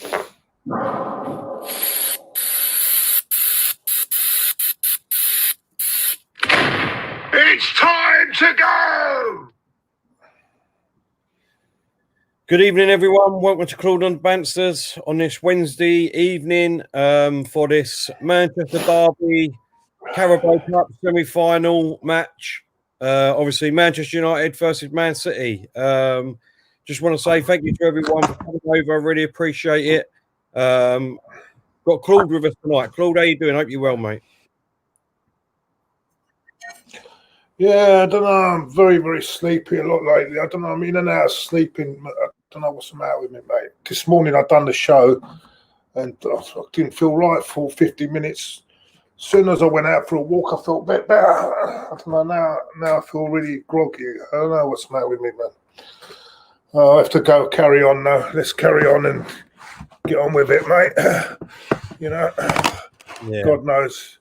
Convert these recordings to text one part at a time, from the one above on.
It's time to go! Good evening, everyone. Welcome to Claude and Banstas on this Wednesday evening for this Manchester Derby Carabao Cup semi-final match. Obviously, Manchester United versus Man City. Just want to say thank you to everyone for coming over. I really appreciate it. Got Claude with us tonight. Claude, how you doing? Hope you're well, mate. Yeah, I don't know. I'm very, very sleepy a lot lately. I don't know. I'm in and out of sleeping. I don't know what's the matter with me, mate. This morning I done the show and I didn't feel right for 50 minutes. As soon as I went out for a walk, I felt a bit better. I don't know. Now I feel really groggy. I don't know what's the matter with me, man. I have to go carry on now. Let's carry on and get on with it, mate. You know, yeah. God knows.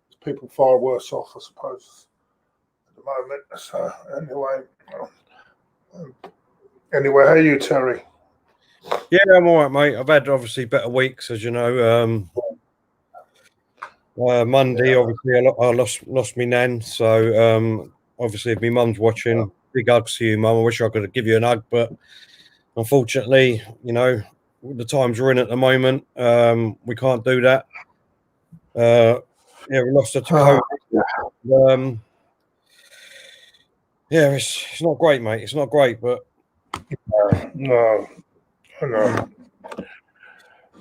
There's people far worse off, I suppose, at the moment. So anyway, how are you, Terry? Yeah, I'm all right, mate. I've had obviously better weeks, as you know. Monday, obviously, I lost my nan. So obviously, if my mum's watching, big hugs to you, mum. I wish I could give you an hug, but unfortunately, you know, the times we're in at the moment, we can't do that. Yeah, we lost her to COVID. Yeah, it's not great, mate. It's not great, but no, I know.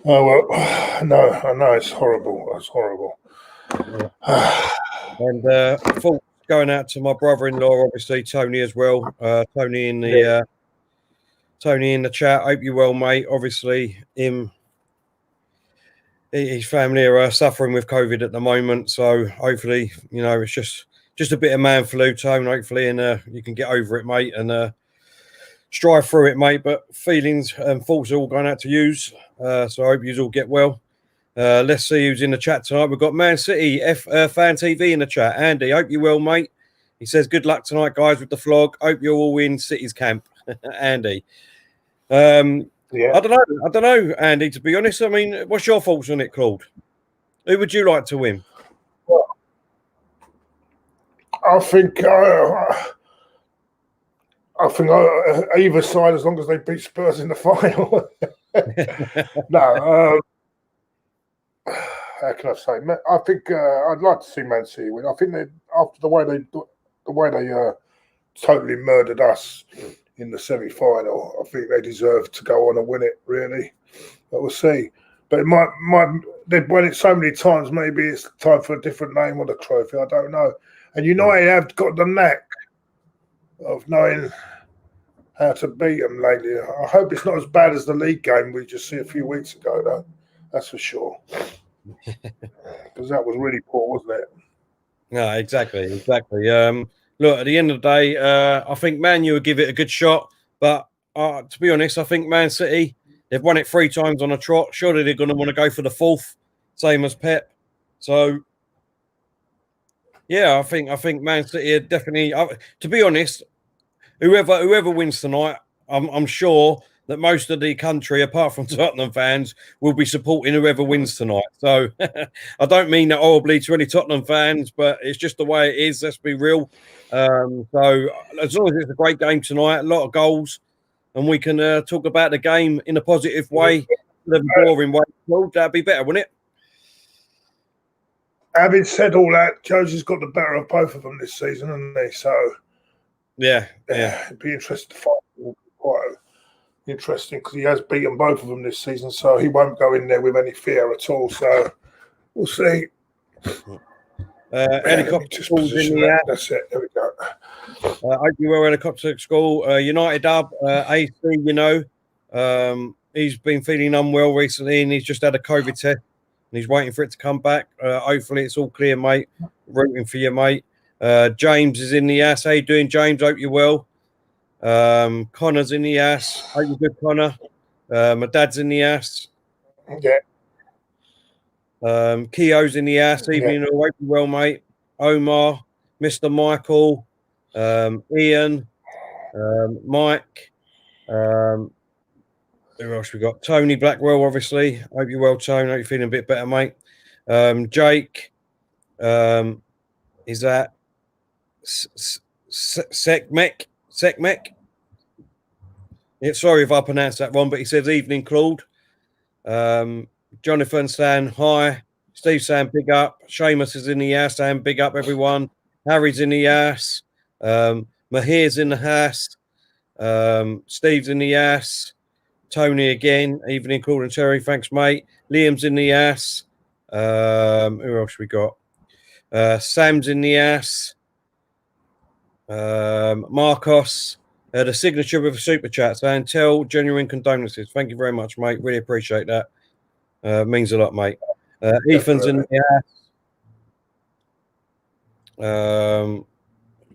Oh well, no, I know it's horrible. It's horrible. Yeah. And thoughts going out to my brother-in-law, obviously Tony as well. Tony in the chat. Hope you're well, mate. Obviously, his family are suffering with COVID at the moment, so hopefully, you know, it's just a bit of man flu, Tone. Hopefully, and you can get over it, mate, and strive through it, mate. But feelings and thoughts are all going out to yous. So I hope you all get well. Let's see who's in the chat tonight. We've got Man City Fan TV in the chat. Andy, hope you're well, mate. He says, good luck tonight, guys, with the flog. Hope you're all in City's camp. Andy. Yeah. I don't know, Andy, to be honest. I mean, what's your thoughts on it, Claude? Who would you like to win? Well, I think either side, as long as they beat Spurs in the final. No, how can I say? I think I'd like to see Man City win. I think that after the way they totally murdered us in the semi-final, I think they deserve to go on and win it. Really, but we'll see. But it might they've won it so many times. Maybe it's time for a different name on the trophy. I don't know. And United have got the knack of knowing how to beat them lately. I hope it's not as bad as the league game we just see a few weeks ago, though. That's for sure. Because that was really poor, wasn't it? No, exactly. Look, at the end of the day, I think Man U will give it a good shot. But to be honest, I think Man City, they've won it 3 times on a trot. Surely they're going to want to go for the 4th, same as Pep. So, yeah, I think Man City are definitely. To be honest, whoever wins tonight, I'm sure that most of the country, apart from Tottenham fans, will be supporting whoever wins tonight. So I don't mean that horribly to any Tottenham fans, but it's just the way it is. Let's be real. So as long as it's a great game tonight, a lot of goals, and we can talk about the game in a positive way, the boring way, well, that'd be better, wouldn't it? Having said all that, Josie's got the better of both of them this season, hasn't he? So yeah, it'd be interesting to find. Quite interesting because he has beaten both of them this season, so he won't go in there with any fear at all. So we'll see. Helicopter schools in the That's it. There we go. I hope you were helicopter school. United Hub, AC, you know, he's been feeling unwell recently and he's just had a COVID test and he's waiting for it to come back. Hopefully it's all clear, mate. Rooting for you, mate. James is in the ass. How you doing, James? Hope you're well. Connor's in the ass. Hope you're good, Connor. My dad's in the ass. Yeah. Keo's in the ass. Evening, all hope you're well, mate. Omar, Mr. Michael, Ian, Mike, Who else we got? Tony Blackwell, obviously. Hope you're well, Tony. Hope you're feeling a bit better, mate. Jake. Is that Sekmek? Yeah, sorry if I pronounced that wrong, but he says evening, Claude. Jonathan saying hi. Steve saying big up. Seamus is in the house saying big up, everyone. Harry's in the house. Mahir's in the house. Steve's in the house. Tony again. Evening, Claude and Terry. Thanks, mate. Liam's in the house. Who else we got? Sam's in the ass. Marcos, the signature with a super chat saying, tell genuine condolences. Thank you very much, mate. Really appreciate that. Means a lot, mate. Ethan's in the ass.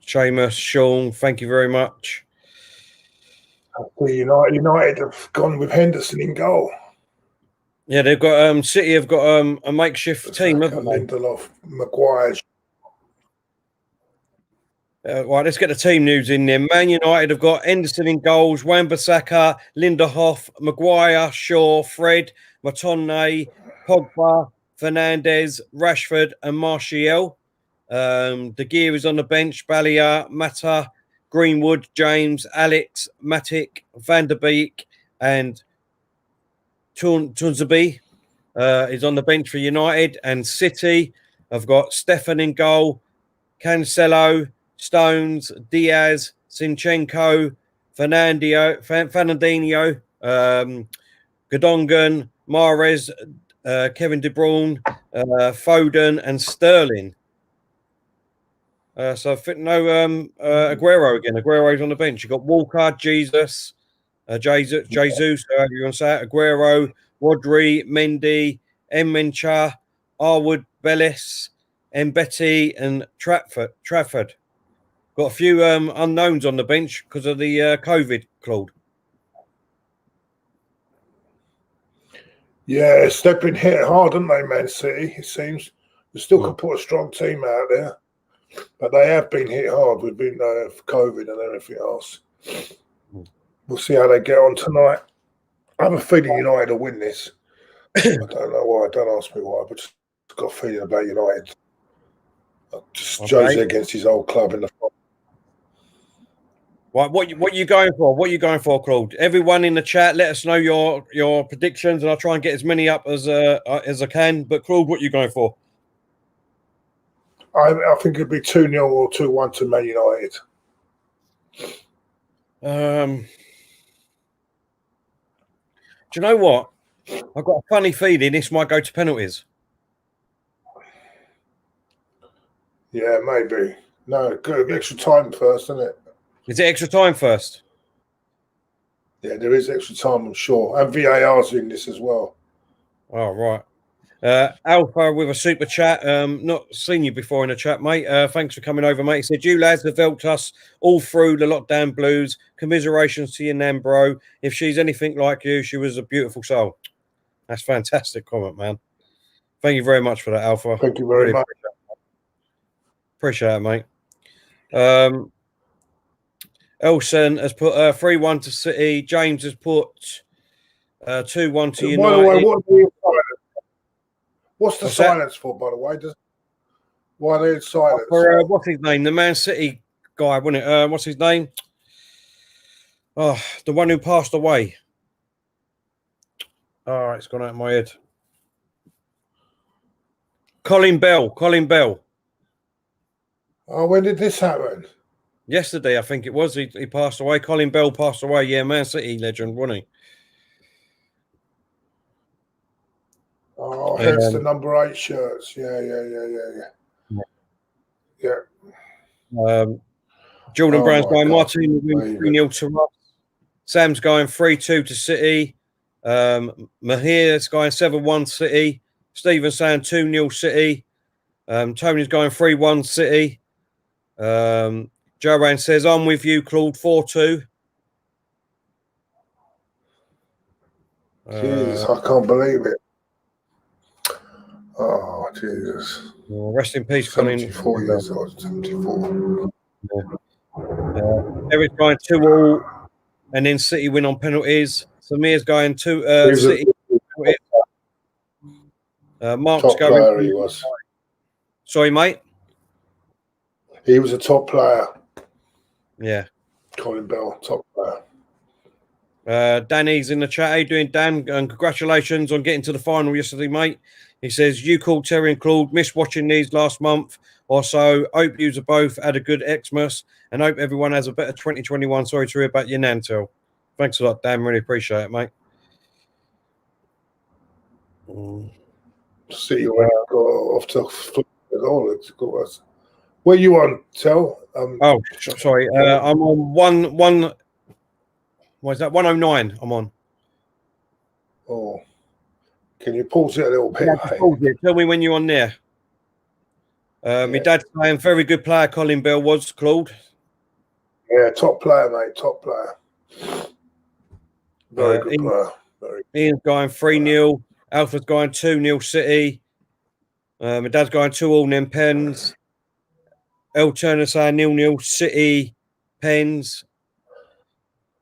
Seamus, Sean, thank you very much. United have gone with Henderson in goal. Yeah, they've got City have got a makeshift team, haven't they? Lindelof, Maguire. Right, let's get the team news in there. Man United have got Henderson in goals, Wan-Bissaka, Lindelof, Maguire, Shaw, Fred, Matonne, Pogba, Fernandes, Rashford, and Martial. De Gea is on the bench. Ballier, Mata, Greenwood, James, Alex, Matic, Van der Beek, and Tunzabi is on the bench for United. And City have got Stefan in goal, Cancelo, Stones, Diaz, Zinchenko, Fernandinho, Godongan, Mahrez, Kevin De Bruyne, Foden, and Sterling. So no Aguero again. Aguero's on the bench. You've got Walker, Jesus, however you want to say it, Aguero, Rodri, Mendy, Mmencha, Arwood, Bellis, Mbeti, and Trafford. Got a few unknowns on the bench because of the COVID, Claude. Yeah, they've been hit hard, haven't they, Man City? It seems they still can put a strong team out there, but they have been hit hard with COVID and everything else. We'll see how they get on tonight. I have a feeling United will win this. I don't know why. Don't ask me why, but just got a feeling about United. Just Jose against his old club in the front. Right, what are you going for? What are you going for, Claude? Everyone in the chat, let us know your predictions, and I'll try and get as many up as I can. But Claude, what are you going for? I think it'd be 2-0 or 2-1 to Man United. Do you know what? I've got a funny feeling this might go to penalties. Yeah, maybe. No, go extra time first, isn't it? Is it extra time first? Yeah, there is extra time, I'm sure. And VAR's in this as well. Oh, right. Alpha with a super chat. Not seen you before in a chat, mate. Thanks for coming over, mate. He said, you lads have helped us all through the lockdown blues. Commiserations to your nan, bro. If she's anything like you, she was a beautiful soul. That's fantastic comment, man. Thank you very much for that, Alpha. Thank you very much. Appreciate it, mate. Elson has put 3-1 to City. James has put 2-1 to United. By the way, what's the silence for, by the way? Why are they in silence? What's his name? The Man City guy, wasn't it? What's his name? Oh, the one who passed away. Oh, it's gone out of my head. Colin Bell. Oh, when did this happen? Yesterday, I think it was. He passed away. Colin Bell passed away. Yeah, Man City legend, wasn't he? Oh, hence the number 8 shirts. Yeah. Jordan Brown's going Martin 3-0 to Ross. Sam's going 3-2 to City. Mahir's going 7-1 City. Stephen's saying 2-0 City. Tony's going 3-1 City. Joanne says, I'm with you, Claude, 4-2. Jesus, I can't believe it. Oh, Jesus. Rest in peace, 74 years old, 74. Eric's going 2-2, and then City win on penalties. Samir's going to He was City. Mark's top going. player, he was. Sorry, mate. He was a top player. Yeah. Colin Bell, top player. Danny's in the chat. How you doing, Dan? And congratulations on getting to the final yesterday, mate. He says, you called Terry and Claude. Missed watching these last month or so. Hope you both had a good Xmas and hope everyone has a better 2021. Sorry to hear about your Nantel. Thanks a lot, Dan. Really appreciate it, mate. See you when I go off to goal. Where you on, Tel? Sorry. I'm on one. What is that? 109. I'm on. Oh, can you pause it a little bit? Yeah, pause it. Tell me when you're on there. My dad's playing. Very good player. Colin Bell was, Claude. Yeah, top player, mate. Top player. Very good player. Ian's going 3-0. Alpha's going 2-0 City. My dad's going 2-2 them Pens. L Turner saying 0-0 City Pens.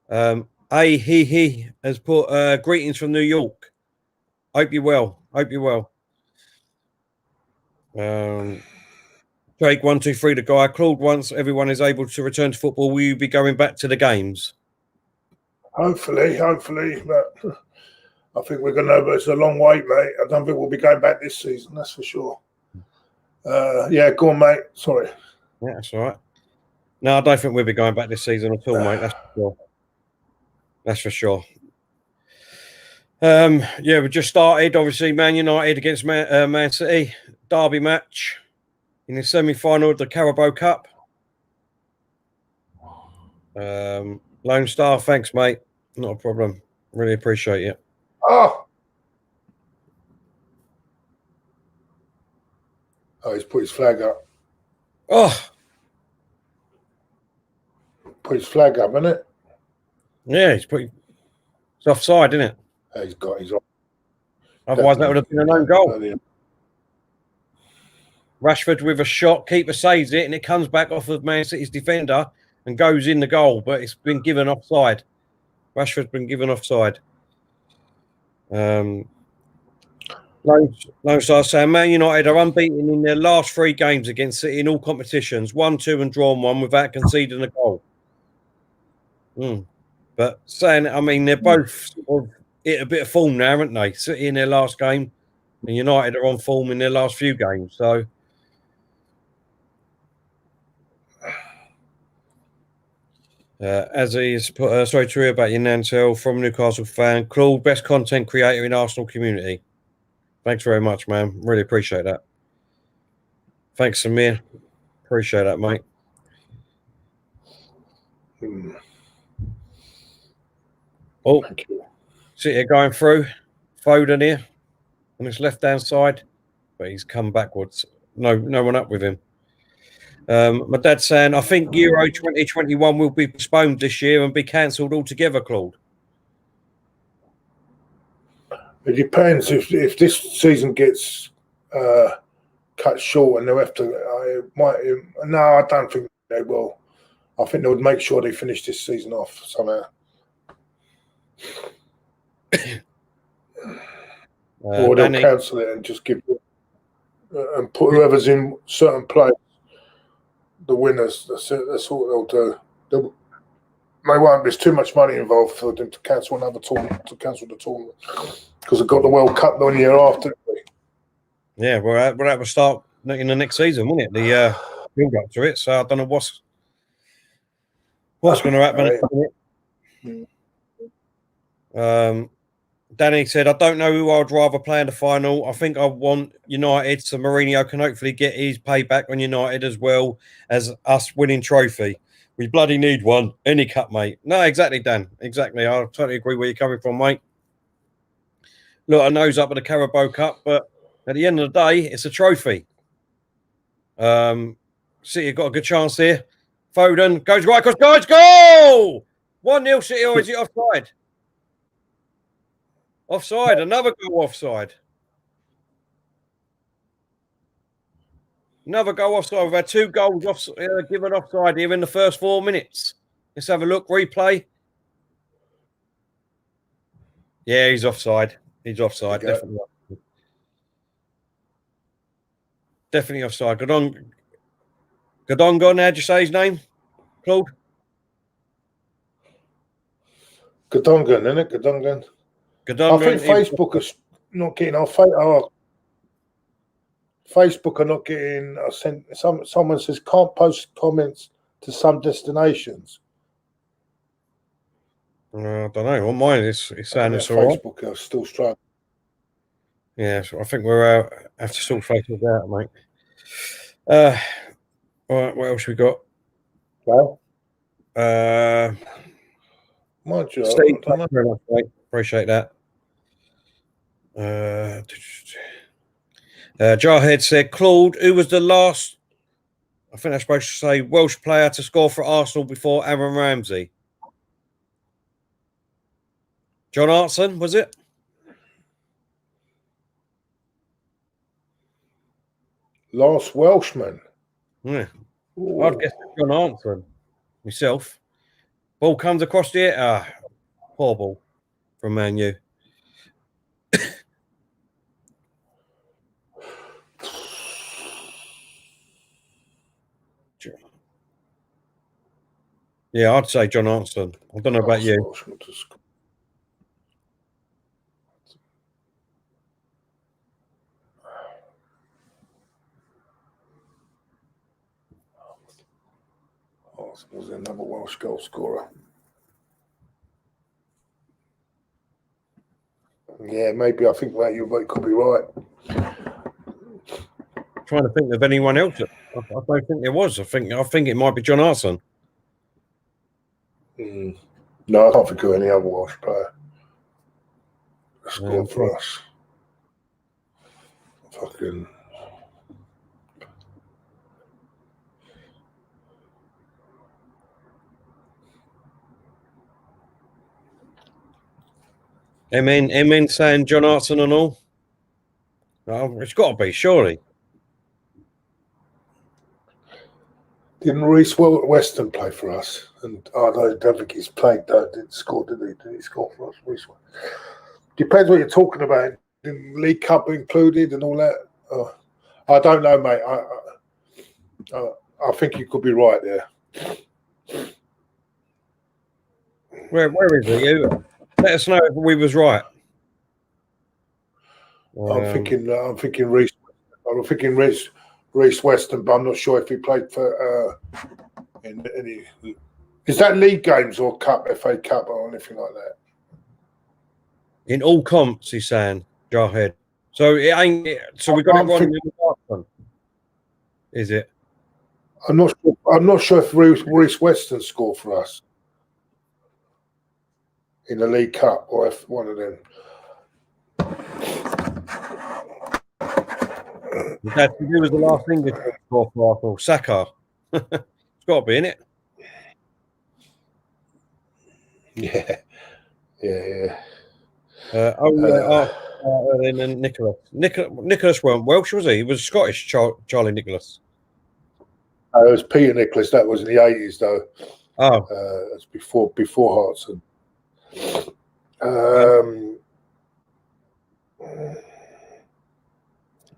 He has put greetings from New York. Hope you're well. Hope you're well. Jake 123 the guy. Claude, once everyone is able to return to football, will you be going back to the games? Hopefully, but I think we're gonna. It's a long wait, mate. I don't think we'll be going back this season. That's for sure. Yeah, go on, mate. Sorry. Yeah, that's all right. No, I don't think we'll be going back this season at all, mate. That's for sure. That's for sure. Yeah, we just started. Obviously, Man United against Man City derby match in the semi-final of the Carabao Cup. Lone Star, thanks, mate. Not a problem. Really appreciate it. Oh, he's put his flag up. Oh, put his flag up, isn't it? Yeah, it's offside, isn't it? He's got his off. Otherwise, that would have been an own goal. Rashford with a shot, keeper saves it, and it comes back off of Man City's defender and goes in the goal, but it's been given offside. Rashford's been given offside. Lone Star saying Man United are unbeaten in their last 3 games against City in all competitions, 1-2 and drawn 1 without conceding a goal. But saying, I mean, they're both sort of hit a bit of form now, haven't they? City in their last game, and United are on form in their last few games. So, as he's put, sorry to hear about your Nantel from Newcastle fan. Claude, best content creator in Arsenal community. Thanks very much, man. Really appreciate that. Thanks, Samir. Appreciate that, mate. Oh, City going through. Foden here on his left-hand side, but he's come backwards. No one up with him. My dad's saying, I think Euro 2021 will be postponed this year and be cancelled altogether, Claude. It depends. If this season gets cut short and they'll have to, no, I don't think they will. I think they would make sure they finish this season off somehow. Or they'll cancel it and just give and put whoever's in certain place the winners. That's it. That's all they'll do. They won't. There's too much money involved for them to cancel another tournament. Because they've got the World Cup the year after. Yeah, well, that will start in the next season, won't it? The build up to it. So I don't know what's going to happen. Right. Danny said, I don't know who I'd rather play in the final. I think I want United, so Mourinho can hopefully get his payback on United as well as us winning trophy. We bloody need one. Any cup, mate. No, exactly, Dan. Exactly. I totally agree where you're coming from, mate. Look, I nose up at the Carabao Cup, but at the end of the day, it's a trophy. City got a good chance here. Foden goes right across. Guys, goal! 1-0 City, or is it offside? Offside, another goal offside. Another goal offside. We've had 2 goals given offside here in the first 4 minutes. Let's have a look. Replay. Yeah, he's offside. He's offside. Definitely. Definitely offside. Gadongon, how'd you say his name? Claude? Gadongan, isn't it? Gadongan. Gadongon. I think Facebook is not getting our Facebook are not getting sent. Someone says can't post comments to some destinations. I don't know. On mine, it's saying it's all right. Facebook are still struggling. Yeah, so I think we're have to sort Facebook out, mate. All right, what else we got? Well, Steve, thank you very much, mate. Appreciate that. Jarhead said, Claude, who was the last, I think I'm supposed to say, Welsh player to score for Arsenal before Aaron Ramsey? John Artson, was it? Last Welshman. Yeah. I'd guess it's John Artson myself. Ball comes across the air. Poor ball from Man U. Yeah, I'd say John Artson. I don't know about you. Was another Welsh goal scorer. Yeah, maybe. I think that you could be right. Trying to think of anyone else. I don't think there was. I think it might be John Artson. No, I can't think of any other Welsh player that scored for us. Fucking. Emin saying John Artson and all. Oh, it's got to be, surely. Didn't Reece Weston play for us? And I don't think he's played though. Didn't score, did he? Did he score for us? Depends what you're talking about. Didn't League Cup included and all that? I don't know, mate. I think you could be right there. Where is he? Let us know if we was right. I'm thinking Reece. I'm thinking Reece Weston, but I'm not sure if he played for in any. Is that league games or cup, FA Cup or anything like that? In all comps, he's saying, Jarhead. So it ain't. So we got it wrong. Is it? I'm not sure if Reece Weston scored for us in the League Cup or if one of them. Who was the last English to score for Arsenal? Saka. It's got to be, innit? Yeah. And Nicholas. Nicholas weren't Welsh, was he? He was Scottish, Charlie Nicholas. It was Peter Nicholas. That was in the 80s, though. Oh. It's before Hartson.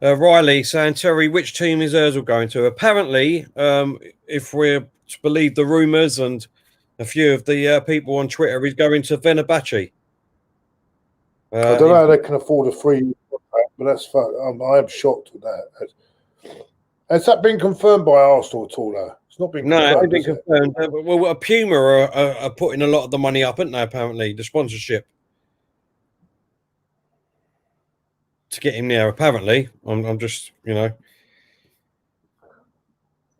Riley saying, Terry, which team is Ozil going to? Apparently, if we're to believe the rumours and a few of the people on Twitter, he's going to Fenerbahce. I don't know how they can afford a free contract, but that's fun. I am shocked with that. Has that been confirmed by Arsenal at all, though? It's not been confirmed. No, it hasn't been confirmed. Well, Puma are putting a lot of the money up, aren't they, apparently, the sponsorship. To get him there, apparently. I'm just,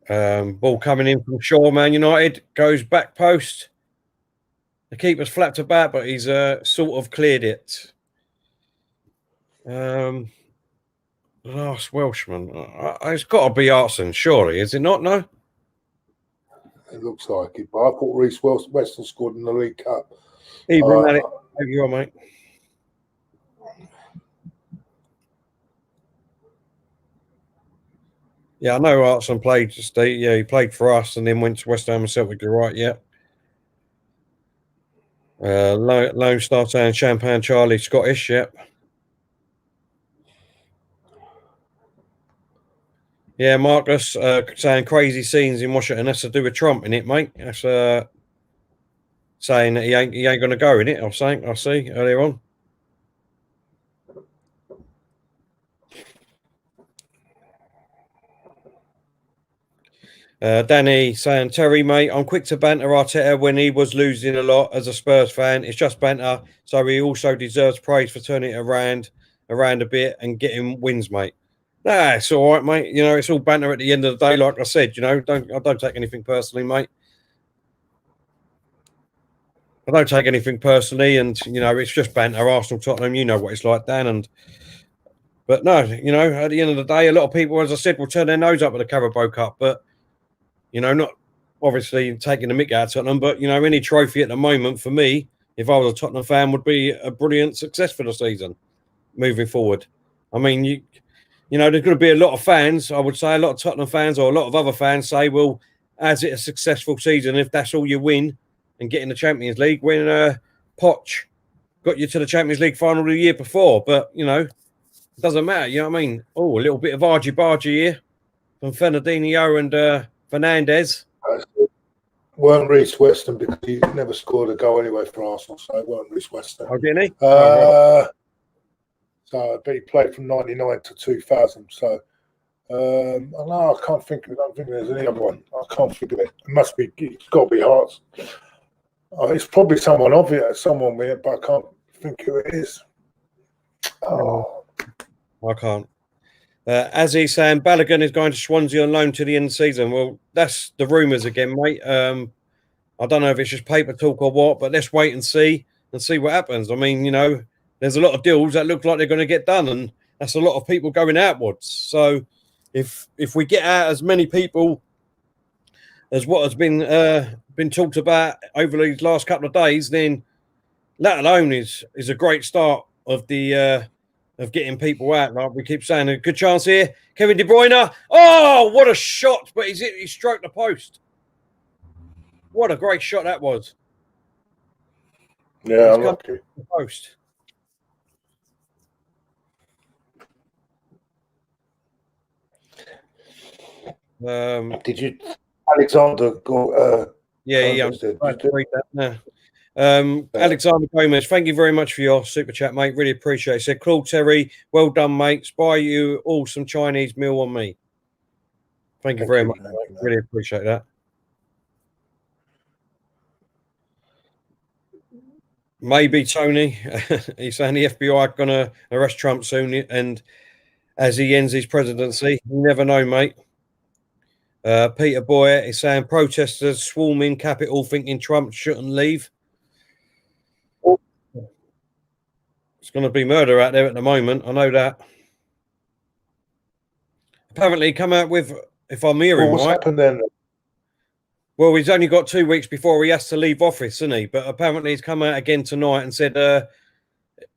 ball coming in from Shaw, Man United, goes back post. The keeper's flapped about, but he's sort of cleared it. Last Welshman. It's got to be Artson, surely, is it not? No? It looks like it, but I thought Reece Weston scored in the League Cup. Even at it. There you are, mate. Yeah, I know Artson played. He played for us and then went to West Ham and Celtic. You're right, yeah. Lone Star saying Champagne Charlie Scottish, yep. Yeah, Marcus saying crazy scenes in Washington. That's to do with Trump, in it, mate. That's saying that he ain't going to go in it. I see earlier on. Danny saying, Terry, mate, I'm quick to banter Arteta when he was losing a lot as a Spurs fan. It's just banter, so he also deserves praise for turning it around a bit and getting wins, mate. Nah, it's all right, mate. You know, it's all banter at the end of the day, like I said. You know, I don't take anything personally, mate. I don't take anything personally, and you know, it's just banter. Arsenal, Tottenham, you know what it's like, Dan. But no, you know, at the end of the day, a lot of people, as I said, will turn their nose up at the Carabao Cup, but you know, not obviously taking the mick out of Tottenham, but you know, any trophy at the moment for me, if I was a Tottenham fan, would be a brilliant success for the season moving forward. I mean, you know, there's going to be a lot of fans. I would say a lot of Tottenham fans or a lot of other fans say, well, as it a successful season if that's all you win and get in the Champions League when Poch got you to the Champions League final the year before? But you know, it doesn't matter. You know what I mean? Oh, a little bit of argy-bargy here from Fernandinho and Fernandez. Weren't Reece Weston because he never scored a goal anyway for Arsenal, so it weren't Reece Weston. Oh, didn't he? So, but he played from 99 to 2000. So, no, I can't think. I don't think there's any other one. I can't think of it. It must be. It's got to be Hearts. It's probably someone obvious, someone weird, but I can't think who it is. Oh, I can't. As he's saying, Balogun is going to Swansea on loan to the end of the season. Well, that's the rumours again, mate. I don't know if it's just paper talk or what, but let's wait and see what happens. I mean, you know, there's a lot of deals that look like they're going to get done, and that's a lot of people going outwards. So if we get out as many people as what has been talked about over these last couple of days, then that alone is a great start of the of getting people out. Like we keep saying, a good chance here. Kevin De Bruyne. Oh, what a shot! But he stroked the post. What a great shot that was. Yeah, I'm lucky. The post. Did you, Alexandre? Yeah. Alexander Gomez, thank you very much for your super chat, mate. Really appreciate it. Said, Claude, Terry, well done, mate. Buy you all some Chinese meal on me. Thank you very much, mate. Really appreciate that. Maybe Tony. He's saying the FBI are going to arrest Trump soon, and as he ends his presidency, you never know, mate. Peter Boyer is saying protesters swarming Capitol thinking Trump shouldn't leave. It's going to be murder out there at the moment. I know that. Apparently, he come out with, if I'm hearing what's right. Happened then? Well, he's only got 2 weeks before he has to leave office, isn't he? But apparently, he's come out again tonight and said they're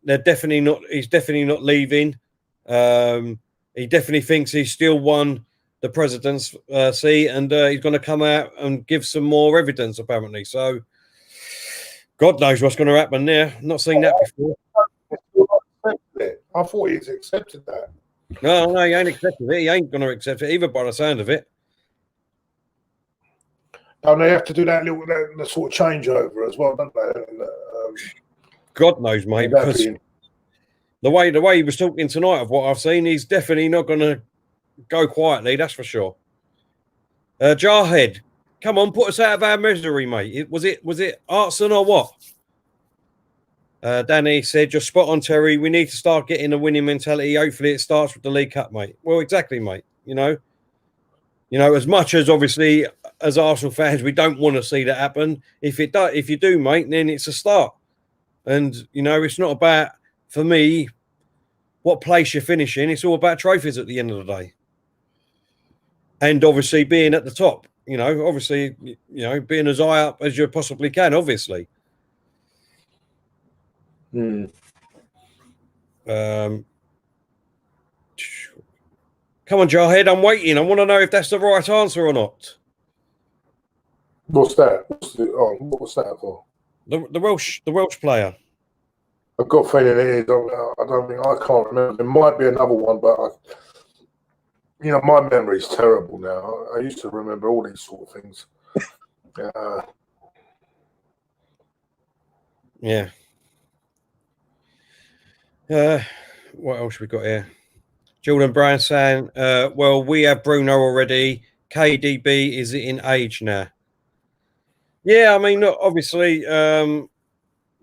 definitely not. He's definitely not leaving. He definitely thinks he's still won the president's seat, and he's going to come out and give some more evidence. Apparently, so God knows what's going to happen there. Not seen that before. I thought he's accepted that. No, he ain't accepted it. He ain't going to accept it either, by the sound of it. And they have to do that sort of changeover as well, don't they? God knows, mate. Because the way he was talking tonight, of what I've seen, he's definitely not going to go quietly. That's for sure. Jarhead, come on, put us out of our misery, mate. Was it Arsenal or what? Danny said, "You're spot on, Terry. We need to start getting a winning mentality. Hopefully, it starts with the League Cup, mate." Well, exactly, mate. You know, as much as obviously as Arsenal fans, we don't want to see that happen. If you do, mate, then it's a start. And you know, it's not about, for me, what place you finish in. It's all about trophies at the end of the day. And obviously being at the top. You know, obviously, being as high up as you possibly can. Obviously. Come on, Jarhead, I'm waiting. I want to know if that's the right answer or not. What's that? What's that for? The Welsh player. I've got a feeling it is. I don't think I can't remember. There might be another one, but my memory's terrible now. I used to remember all these sort of things. Yeah. What else we got here? Jordan Brown saying, well, we have Bruno already. KDB is in age now. Yeah, I mean, look, obviously,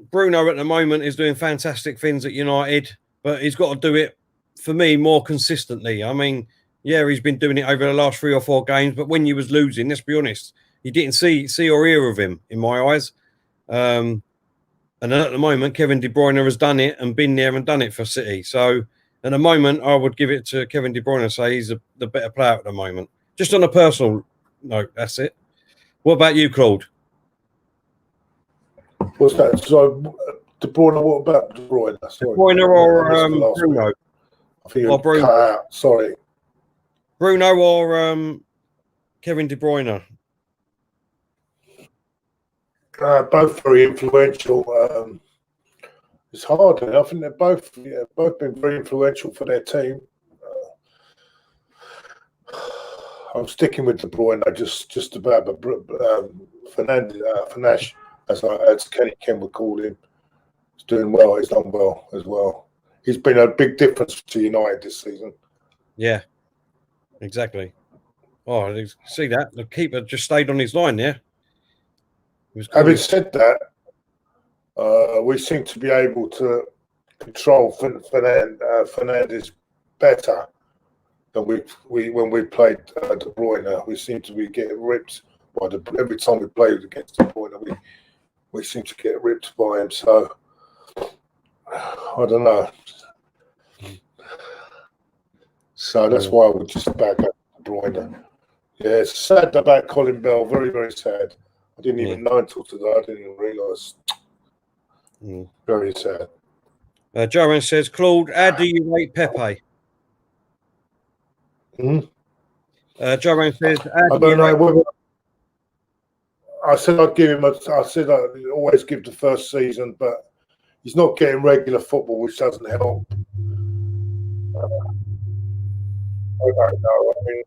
Bruno at the moment is doing fantastic things at United, but he's got to do it, for me, more consistently. I mean, yeah, he's been doing it over the last 3 or 4 games, but when you was losing, let's be honest, you didn't see or hear of him, in my eyes. And at the moment, Kevin De Bruyne has done it and been there and done it for City. So at the moment, I would give it to Kevin De Bruyne and say he's the better player at the moment. Just on a personal note, that's it. What about you, Claude? What's that? So, De Bruyne, what about De Bruyne? Sorry. De Bruyne or Bruno? I think you cut out. Sorry. Bruno or Kevin De Bruyne? Both very influential. It's hard. I think they're both been very influential for their team. I'm sticking with De Bruyne. Just about Fernandes, as Kenny Ken would call him. He's doing well. He's done well as well. He's been a big difference to United this season. Yeah, exactly. Oh, see that? The keeper just stayed on his line there. Having said that, we seem to be able to control Fernandes better than when we played De Bruyne. We seem to be getting ripped by every time we played against De Bruyne. We seem to get ripped by him. So I don't know. So that's why we just back up De Bruyne. Yeah, it's sad about Colin Bell. Very, very sad. I didn't even know until today. I didn't even realise. Very sad. Joanne says, Claude, how do you rate Pepe? Joanne says, I don't know whether. I said I'd give him. I said I'd always give the first season, but he's not getting regular football, which doesn't help. I don't know. I mean,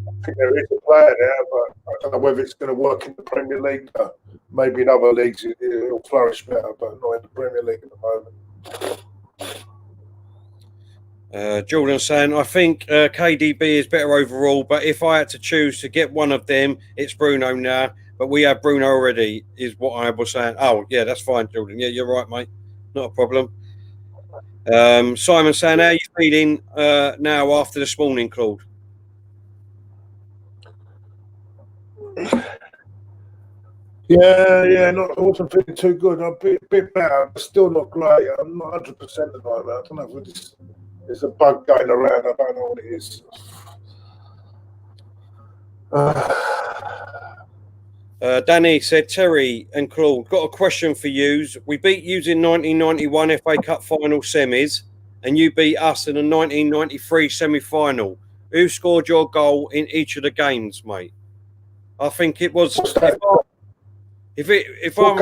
I think there is a player there, but I don't know whether it's going to work in the Premier League. Maybe in other leagues it'll flourish better, but not in the Premier League at the moment. Jordan saying, I think KDB is better overall, but if I had to choose to get one of them, it's Bruno now. But we have Bruno already, is what I was saying. Oh, yeah, that's fine, Jordan. Yeah, you're right, mate. Not a problem. Simon saying, how are you feeling now after this morning, Claude? Yeah, I wasn't feeling too good. I'm a bit better, but still not great. I'm not 100% at the moment. I don't know if there's a bug going around. I don't know what it is. Danny said, Terry and Claude, got a question for yous. We beat yous in 1991 FA Cup final semis, and you beat us in the 1993 semi-final. Who scored your goal in each of the games, mate? I think it was. If I'm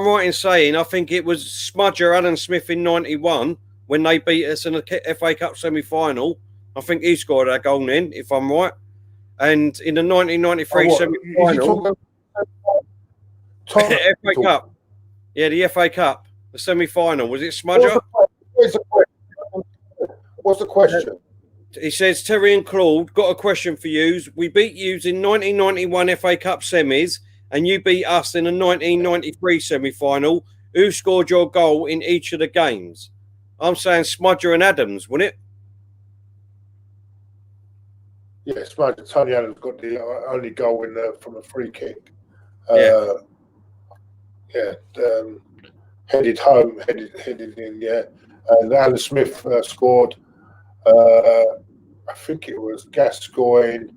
right in saying, I think it was Smudger Alan Smith in 91 when they beat us in the FA Cup semi-final. I think he scored our goal then, if I'm right. And in the 1993 semi-final, FA Cup. Yeah, the FA Cup, the semi-final. Was it Smudger? What's the question? He says, Terry and Claude, got a question for you. We beat you in 1991 FA Cup semis, and you beat us in the 1993 semi-final. Who scored your goal in each of the games? I'm saying Smudger and Adams, wasn't it? Yeah, Smudger. Tony Adams got the only goal in from a free kick. Headed home, headed in, yeah. And Alan Smith scored. I think it was Gascoigne,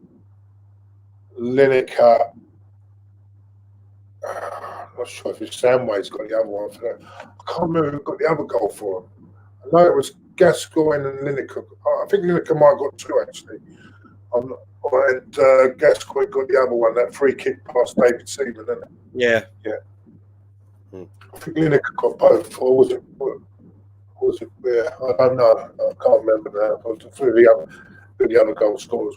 Lineker. I'm not sure if it's Samway's got the other one for that. I can't remember who got the other goal for him. I know it was Gascoigne and Lineker. I think Lineker might have got 2 actually. I'm not, and Gascoigne got the other one, that free kick past David Seaman, didn't it? Yeah. I think Lineker got both, or was it? Yeah, I don't know. I can't remember now. It was the other goal scorers.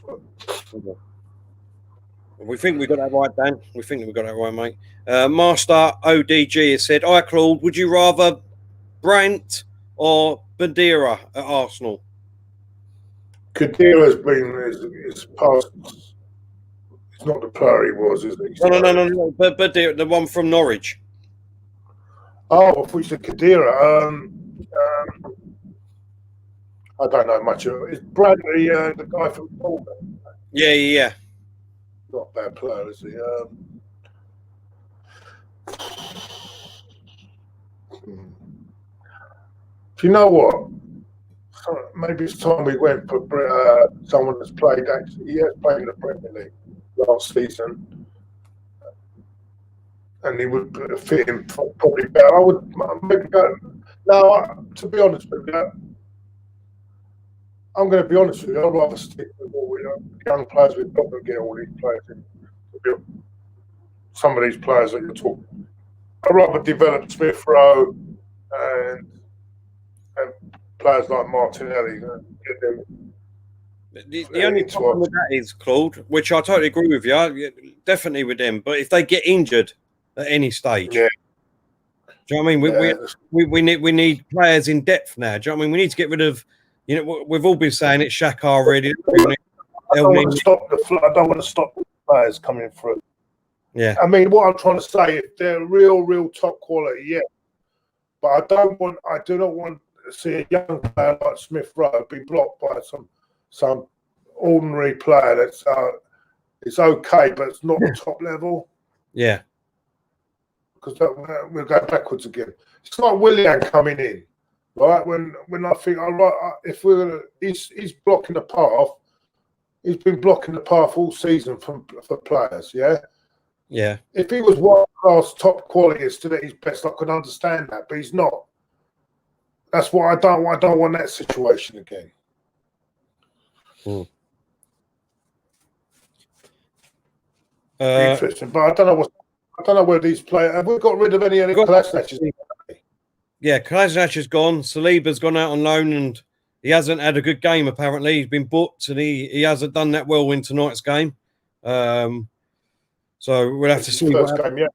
We think we got that right, Dan. We think we got that right, mate. Master ODG has said, "Hi, Claude. Would you rather Brandt or Bandera at Arsenal?" Khedira's been his past. It's not the player he was, is it? No. But Bandera, the one from Norwich. Oh, I thought you said Khedira. I don't know much of it. Is Bradley the guy from Tottenham? Yeah. Not a bad player, is he? Do you know what? Maybe it's time we went for someone that's played. Actually, he has played in the Premier League last season, and he would fit him probably better. I would maybe go. No, to be honest with you, I'm going to be honest with you. I'd rather stick with all young players. We've got to get all these players in. Some of these players that you're talking. I'd rather develop Smith Rowe and players like Martinelli. Get them. The only problem with that is, Claude, which I totally agree with you, definitely with them. But if they get injured at any stage, yeah. Do you know what I mean? We need players in depth now. Do you know what I mean? We need to get rid of. You know, we've all been saying it's Xhaka already. I don't want to stop the players coming through. Yeah. I mean, what I'm trying to say, if they're real top quality, yeah. But I do not want to see a young player like Smith Rowe be blocked by some ordinary player that's it's okay, but it's not top level. Yeah. Because we'll go backwards again. It's like Willian coming in, right? When I think, all right, if we're gonna, he's blocking the path. He's been blocking the path all season for players. Yeah. Yeah. If he was world class, top quality, instead at his best, I could understand that, but he's not. That's what I don't want. I don't want that situation again. Interesting, but I don't know where these players. Have we got rid of any of the Kolasinac? Yeah, Kolasinac is gone. Saliba's gone out on loan, and he hasn't had a good game. Apparently, he's been booked, and he hasn't done that well in tonight's game. So we'll have to see. First game, yeah.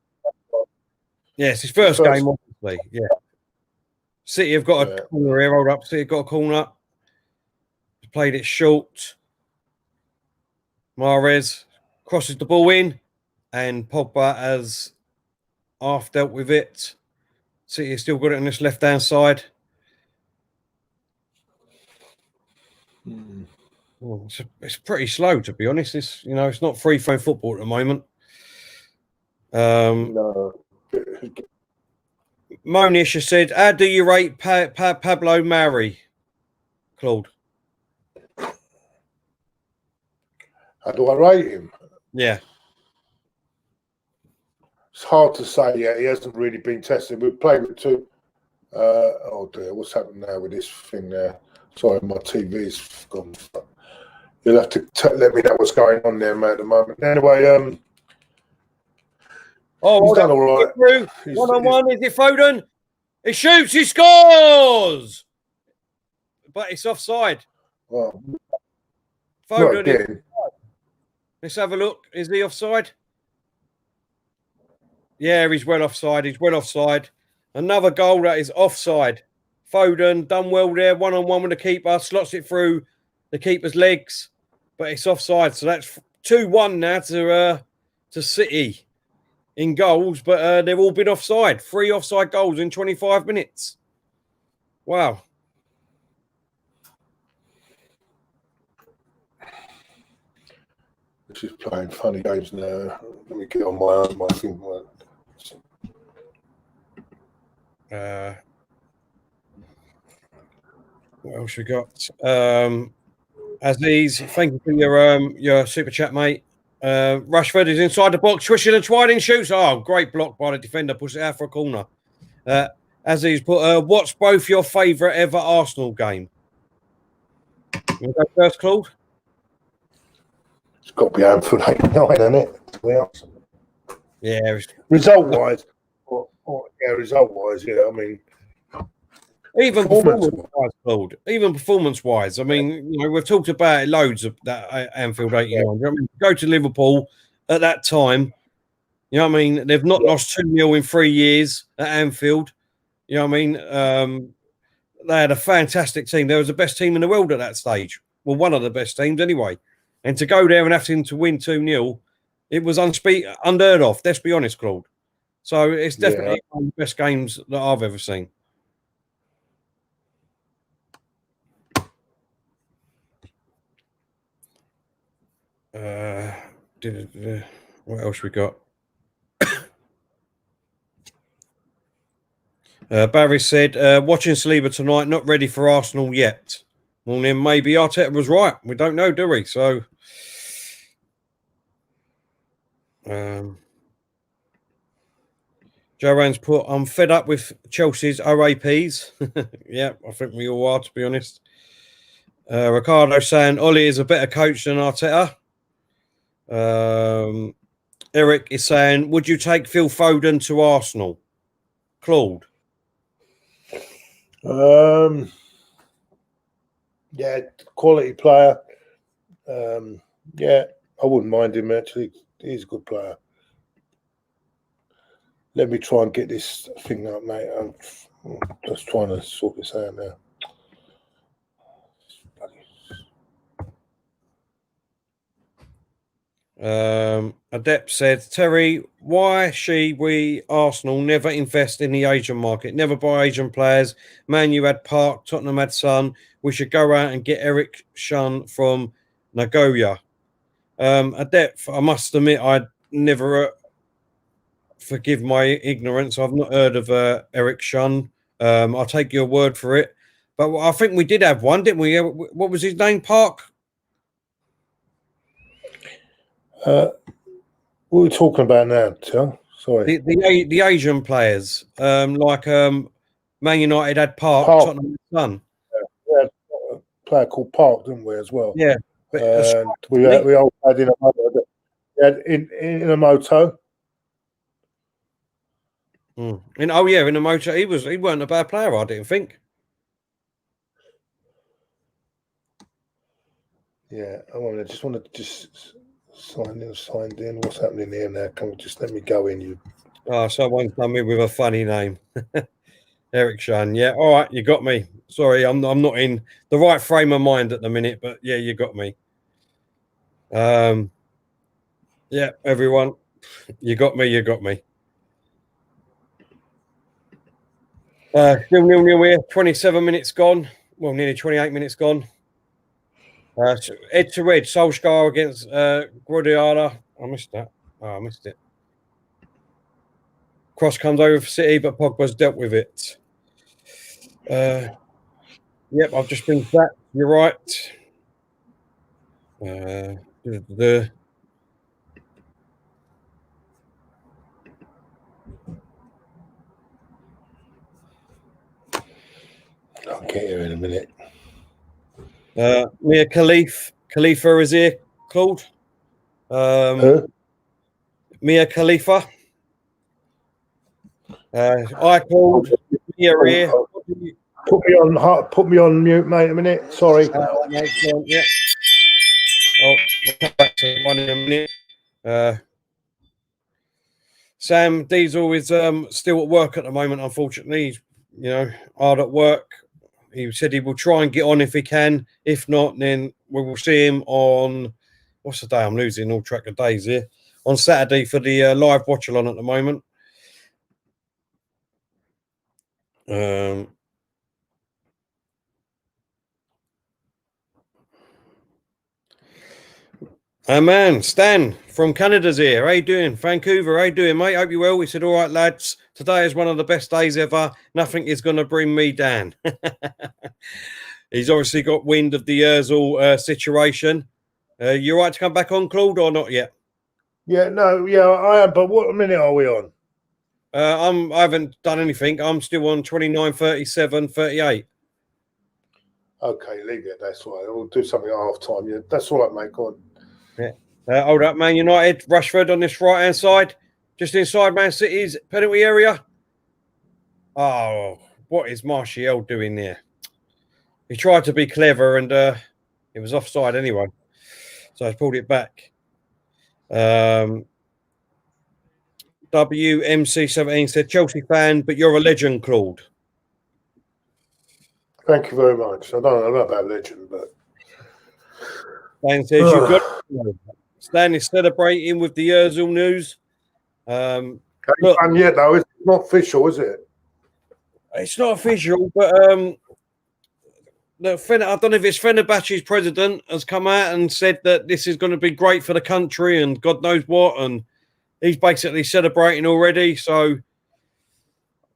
Yeah, it's his first game, obviously. Yeah. City have got a corner here. Hold up. City have got a corner. Played it short. Mahrez crosses the ball in, and Pogba has half dealt with it. City has still got it on this left-hand side. Well, it's pretty slow, to be honest. It's not free-flowing football at the moment. No. Monish has said, "How do you rate Pablo Mari, Claude?" How do I rate him? Yeah. It's hard to say yet. He hasn't really been tested. We've played with two. Oh dear, what's happened now with this thing there? Sorry, my TV's gone. You'll have to let me know what's going on there, mate, at the moment. Anyway, he's done all right. 1-on-1, is it Foden? He shoots, he scores! But it's offside. Well, Foden. Let's have a look. Is he offside? Yeah, he's well offside. He's well offside. Another goal that is offside. Foden done well there. 1-on-1 with the keeper. Slots it through the keeper's legs. But it's offside. So that's 2-1 now to City in goals. But they've all been offside. 3 offside goals in 25 minutes. Wow. She's playing funny games now. Let me get on my thing. What else we got? Aziz, thank you for your super chat, mate. Rashford is inside the box, swishing and twining, shoots. Oh, great block by the defender, pushes it out for a corner. Aziz put, what's both your favourite ever Arsenal game? You want to go first, Claude? It's got to be Anfield 89, hasn't it? Yeah. Result-wise, result-wise, yeah. I mean, Even performance-wise, Claude. Even performance-wise, I mean, we've talked about it loads of that Anfield 89. You know what I mean? Go to Liverpool at that time. You know what I mean? They've not lost 2-0 in 3 years at Anfield. You know what I mean? They had a fantastic team. They was the best team in the world at that stage. Well, one of the best teams anyway. And to go there and have to win 2-0, it was unheard of. Let's be honest, Claude. So it's definitely one of the best games that I've ever seen. What else we got? Barry said, watching Saliba tonight, not ready for Arsenal yet. Well, then maybe Arteta was right. We don't know, do we? So, Joanne's put, I'm fed up with Chelsea's OAPs. Yeah, I think we all are, to be honest. Ricardo saying, Ollie is a better coach than Arteta. Eric is saying, would you take Phil Foden to Arsenal? Claude? Yeah, quality player. Yeah, I wouldn't mind him, actually. He's a good player. Let me try and get this thing up, mate. I'm just trying to sort this out now. Adept said, Terry, why we Arsenal never invest in the Asian market, never buy Asian players? Man, you had Park, Tottenham had Son. We should go out and get Eric Shun from Nagoya. Adept, I must admit, I'd never forgive my ignorance. I've not heard of Eric Shun. I'll take your word for it. But I think we did have one, didn't we? What was his name? Park? What are we talking about now, Till? Sorry. The Asian players, like Man United had Park. Tottenham had Son. We had a player called Park, didn't we, as well? Yeah. We all had Inamoto. We had Inamoto. Inamoto. He weren't a bad player, I didn't think. Yeah, I just want to signed in. What's happening here now? Can we just let me go in? You. Oh, someone's done me with a funny name. Eric Shun. Yeah, all right, you got me. Sorry, I'm not in the right frame of mind at the minute, but yeah, you got me. Yeah, everyone, you got me. Still 0-0 here. 27 minutes gone. Well, nearly 28 minutes gone. Head to red. Solskjaer against Guardiola. I missed that. Oh, I missed it. Cross comes over for City, but Pogba's dealt with it. Yep, I've just been that. You're right. I'll get here in a minute. Mia Khalifa is here, Claude. Mia Khalifa. I called Mia here. Put me on mute, mate. A minute. Sorry. Yeah. Oh, we'll come back to one in a minute. Sam Diesel is still at work at the moment, unfortunately. He's, hard at work. He said he will try and get on if he can. If not, then we will see him on, what's the day? I'm losing all track of days here. On Saturday for the live watch-along at the moment. Man, Stan from Canada's here. How you doing? Vancouver, how you doing, mate? Hope you're well. We said, all right, lads, today is one of the best days ever. Nothing is going to bring me down. He's obviously got wind of the Ozil situation. You all right to come back on, Claude, or not yet? Yeah, I am. But what minute are we on? I haven't done anything. I'm still on 29, 37, 38. Okay, leave it. That's all right. We'll do something at half time. Yeah, that's all right, mate. Go on. Yeah. Hold up, Man United. Rashford on this right-hand side, just inside Man City's penalty area. Oh, what is Martial doing there? He tried to be clever and it was offside anyway. So I pulled it back. WMC17 said, Chelsea fan, but you're a legend, Claude. Thank you very much. I don't know about legend, but... Dan says, you've got Stan is celebrating with the Ozil news. Look, yet, though. It's not official, is it? It's not official, but I don't know if it's Fenerbahce's president has come out and said that this is going to be great for the country and God knows what, and he's basically celebrating already. So,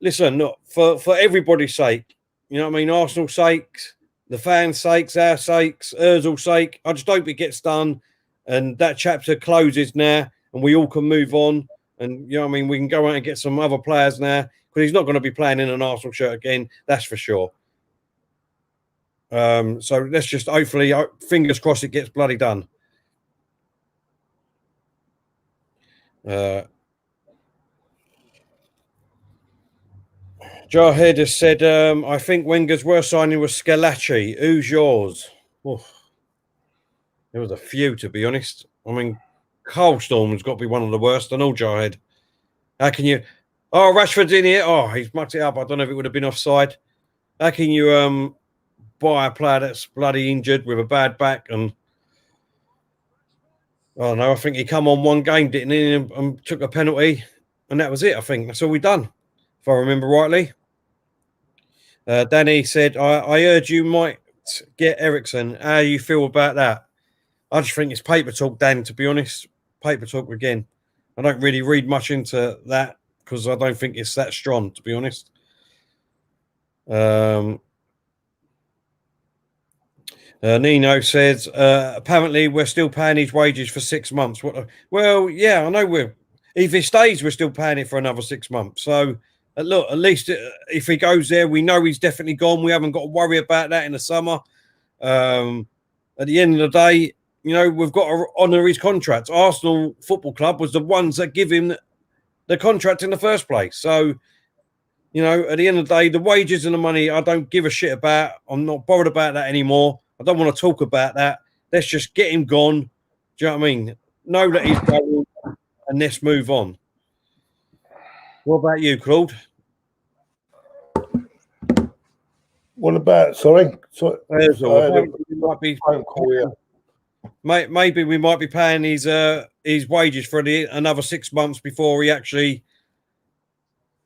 listen, look, for everybody's sake, you know what I mean? Arsenal's sakes, the fans' sakes, our sakes, Ozil's sake. I just hope it gets done and that chapter closes now and we all can move on. And, you know what I mean? We can go out and get some other players now because he's not going to be playing in an Arsenal shirt again. That's for sure. So let's just hopefully, fingers crossed, it gets bloody done. Jarhead has said, I think Wenger's worst signing was Scalacci. Who's yours? Oof. There was a few, to be honest. I mean, Coalstorm's got to be one of the worst. I know, Jarhead. How can you... Oh, Rashford's in here. Oh, he's mucked it up. I don't know if it would have been offside. How can you buy a player that's bloody injured with a bad back? And oh, no, I think he come on one game, didn't he, and took a penalty. And that was it, I think. That's all we done, if I remember rightly. Danny said, I heard you might get Ericsson. How do you feel about that? I just think it's paper talk, Dan, to be honest. Paper talk again. I don't really read much into that because I don't think it's that strong, to be honest. Nino says, apparently we're still paying his wages for 6 months. Well, yeah, I know if he stays, we're still paying it for another 6 months. So, look, at least if he goes there, we know he's definitely gone. We haven't got to worry about that in the summer. At the end of the day, you know, we've got to honour his contract. Arsenal Football Club was the ones that give him the contract in the first place. So, you know, at the end of the day, the wages and the money, I don't give a shit about. I'm not bothered about that anymore. I don't want to talk about that. Let's just get him gone. Do you know what I mean? Know that he's going and let's move on. What about you, Claude? What about, sorry? Maybe we might be paying his wages for another 6 months before he actually.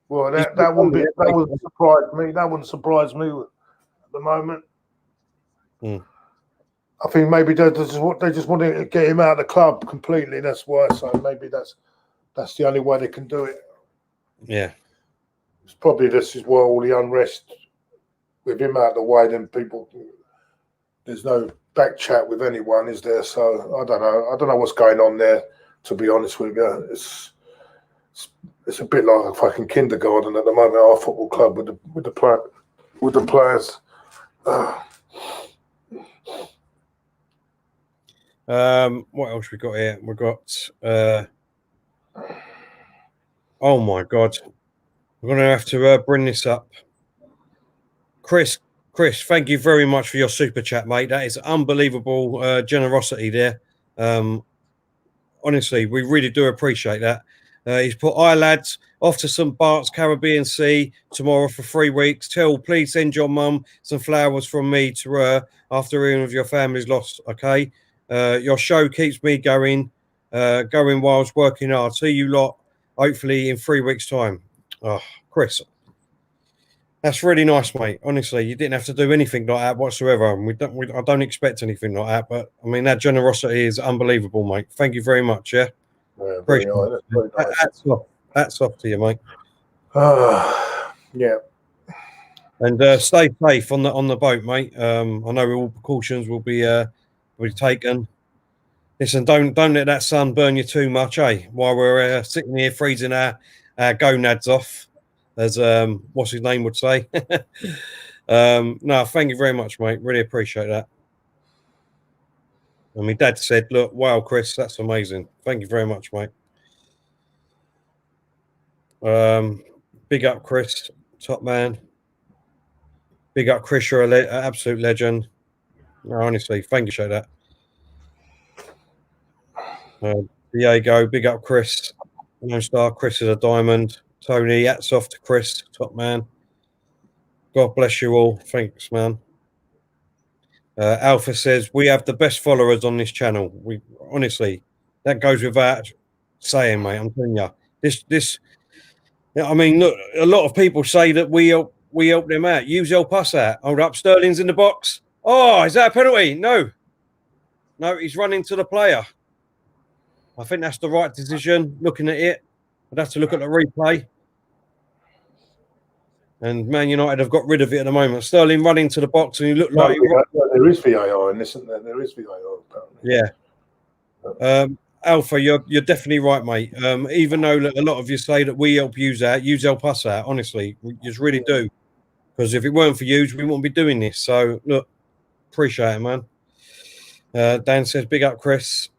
Well, that wouldn't surprise me. That wouldn't surprise me at the moment. I think maybe they just want to get him out of the club completely. That's why. So maybe that's the only way they can do it. Yeah, it's probably this is why all the unrest with him out of the way. Then people, there's no back chat with anyone, is there? So I don't know. I don't know what's going on there. To be honest with you, it's a bit like a fucking kindergarten at the moment. Our football club with the players. What else we got here? We got oh my god, we're gonna have to bring this up. Chris, thank you very much for your super chat, mate. That is unbelievable generosity there. Honestly, we really do appreciate that. He's put, "Hi lads, off to St Bart's Caribbean Sea tomorrow for 3 weeks. Please send your mum some flowers from me to her after hearing of your family's loss. Okay, your show keeps me going whilst working hard. See you lot hopefully in 3 weeks' time." Oh, Chris, that's really nice, mate. Honestly, you didn't have to do anything like that whatsoever. And I don't expect anything like that. But I mean, that generosity is unbelievable, mate. Thank you very much. Yeah. Very nice. That's off to you, mate. Yeah. And stay safe on the boat, mate. I know all precautions will be taken. Listen, don't let that sun burn you too much, while we're sitting here freezing our gonads off, as what's his name would say. No, thank you very much, mate. Really appreciate that. And my dad said, look, wow, Chris, that's amazing. Thank you very much, mate. Big up, Chris, top man. Big up, Chris, you're an absolute legend. No, honestly, thank you, show that. Diego, big up, Chris. No star, Chris is a diamond. Tony, hats off to Chris, top man. God bless you all. Thanks, man. Alpha says, we have the best followers on this channel. We honestly, that goes without saying, mate. I'm telling you. I mean, look, a lot of people say that we help them out. You help us out. Hold up, Sterling's in the box. Oh, is that a penalty? No, he's running to the player. I think that's the right decision. Looking at it, I'd have to look at the replay. And Man United have got rid of it at the moment. Sterling running to the box, and he looked like there is VAR in this, isn't there? There is VAR. Apparently. Yeah. Alpha, you're definitely right, mate. Even though a lot of you say that we help you out, you help us out. Honestly, we just really do. Because if it weren't for you, we wouldn't be doing this. So look, appreciate it, man. Dan says, big up, Chris.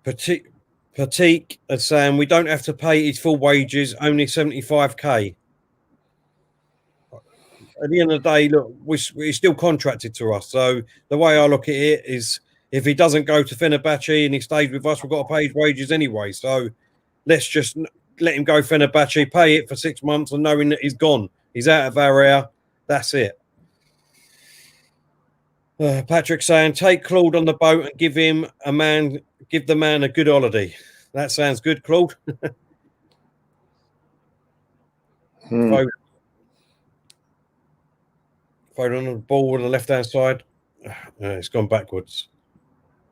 Patik is saying we don't have to pay his full wages, only 75k. At the end of the day, look, he's still contracted to us. So the way I look at it is, if he doesn't go to Fenerbahce and he stays with us, we've got to pay his wages anyway. So let's just let him go Fenerbahce, pay it for 6 months, and knowing that he's gone, he's out of our area. That's it. Patrick saying, take Claude on the boat and give the man a good holiday. That sounds good, Claude. Foden on the ball on the left-hand side. It's gone backwards.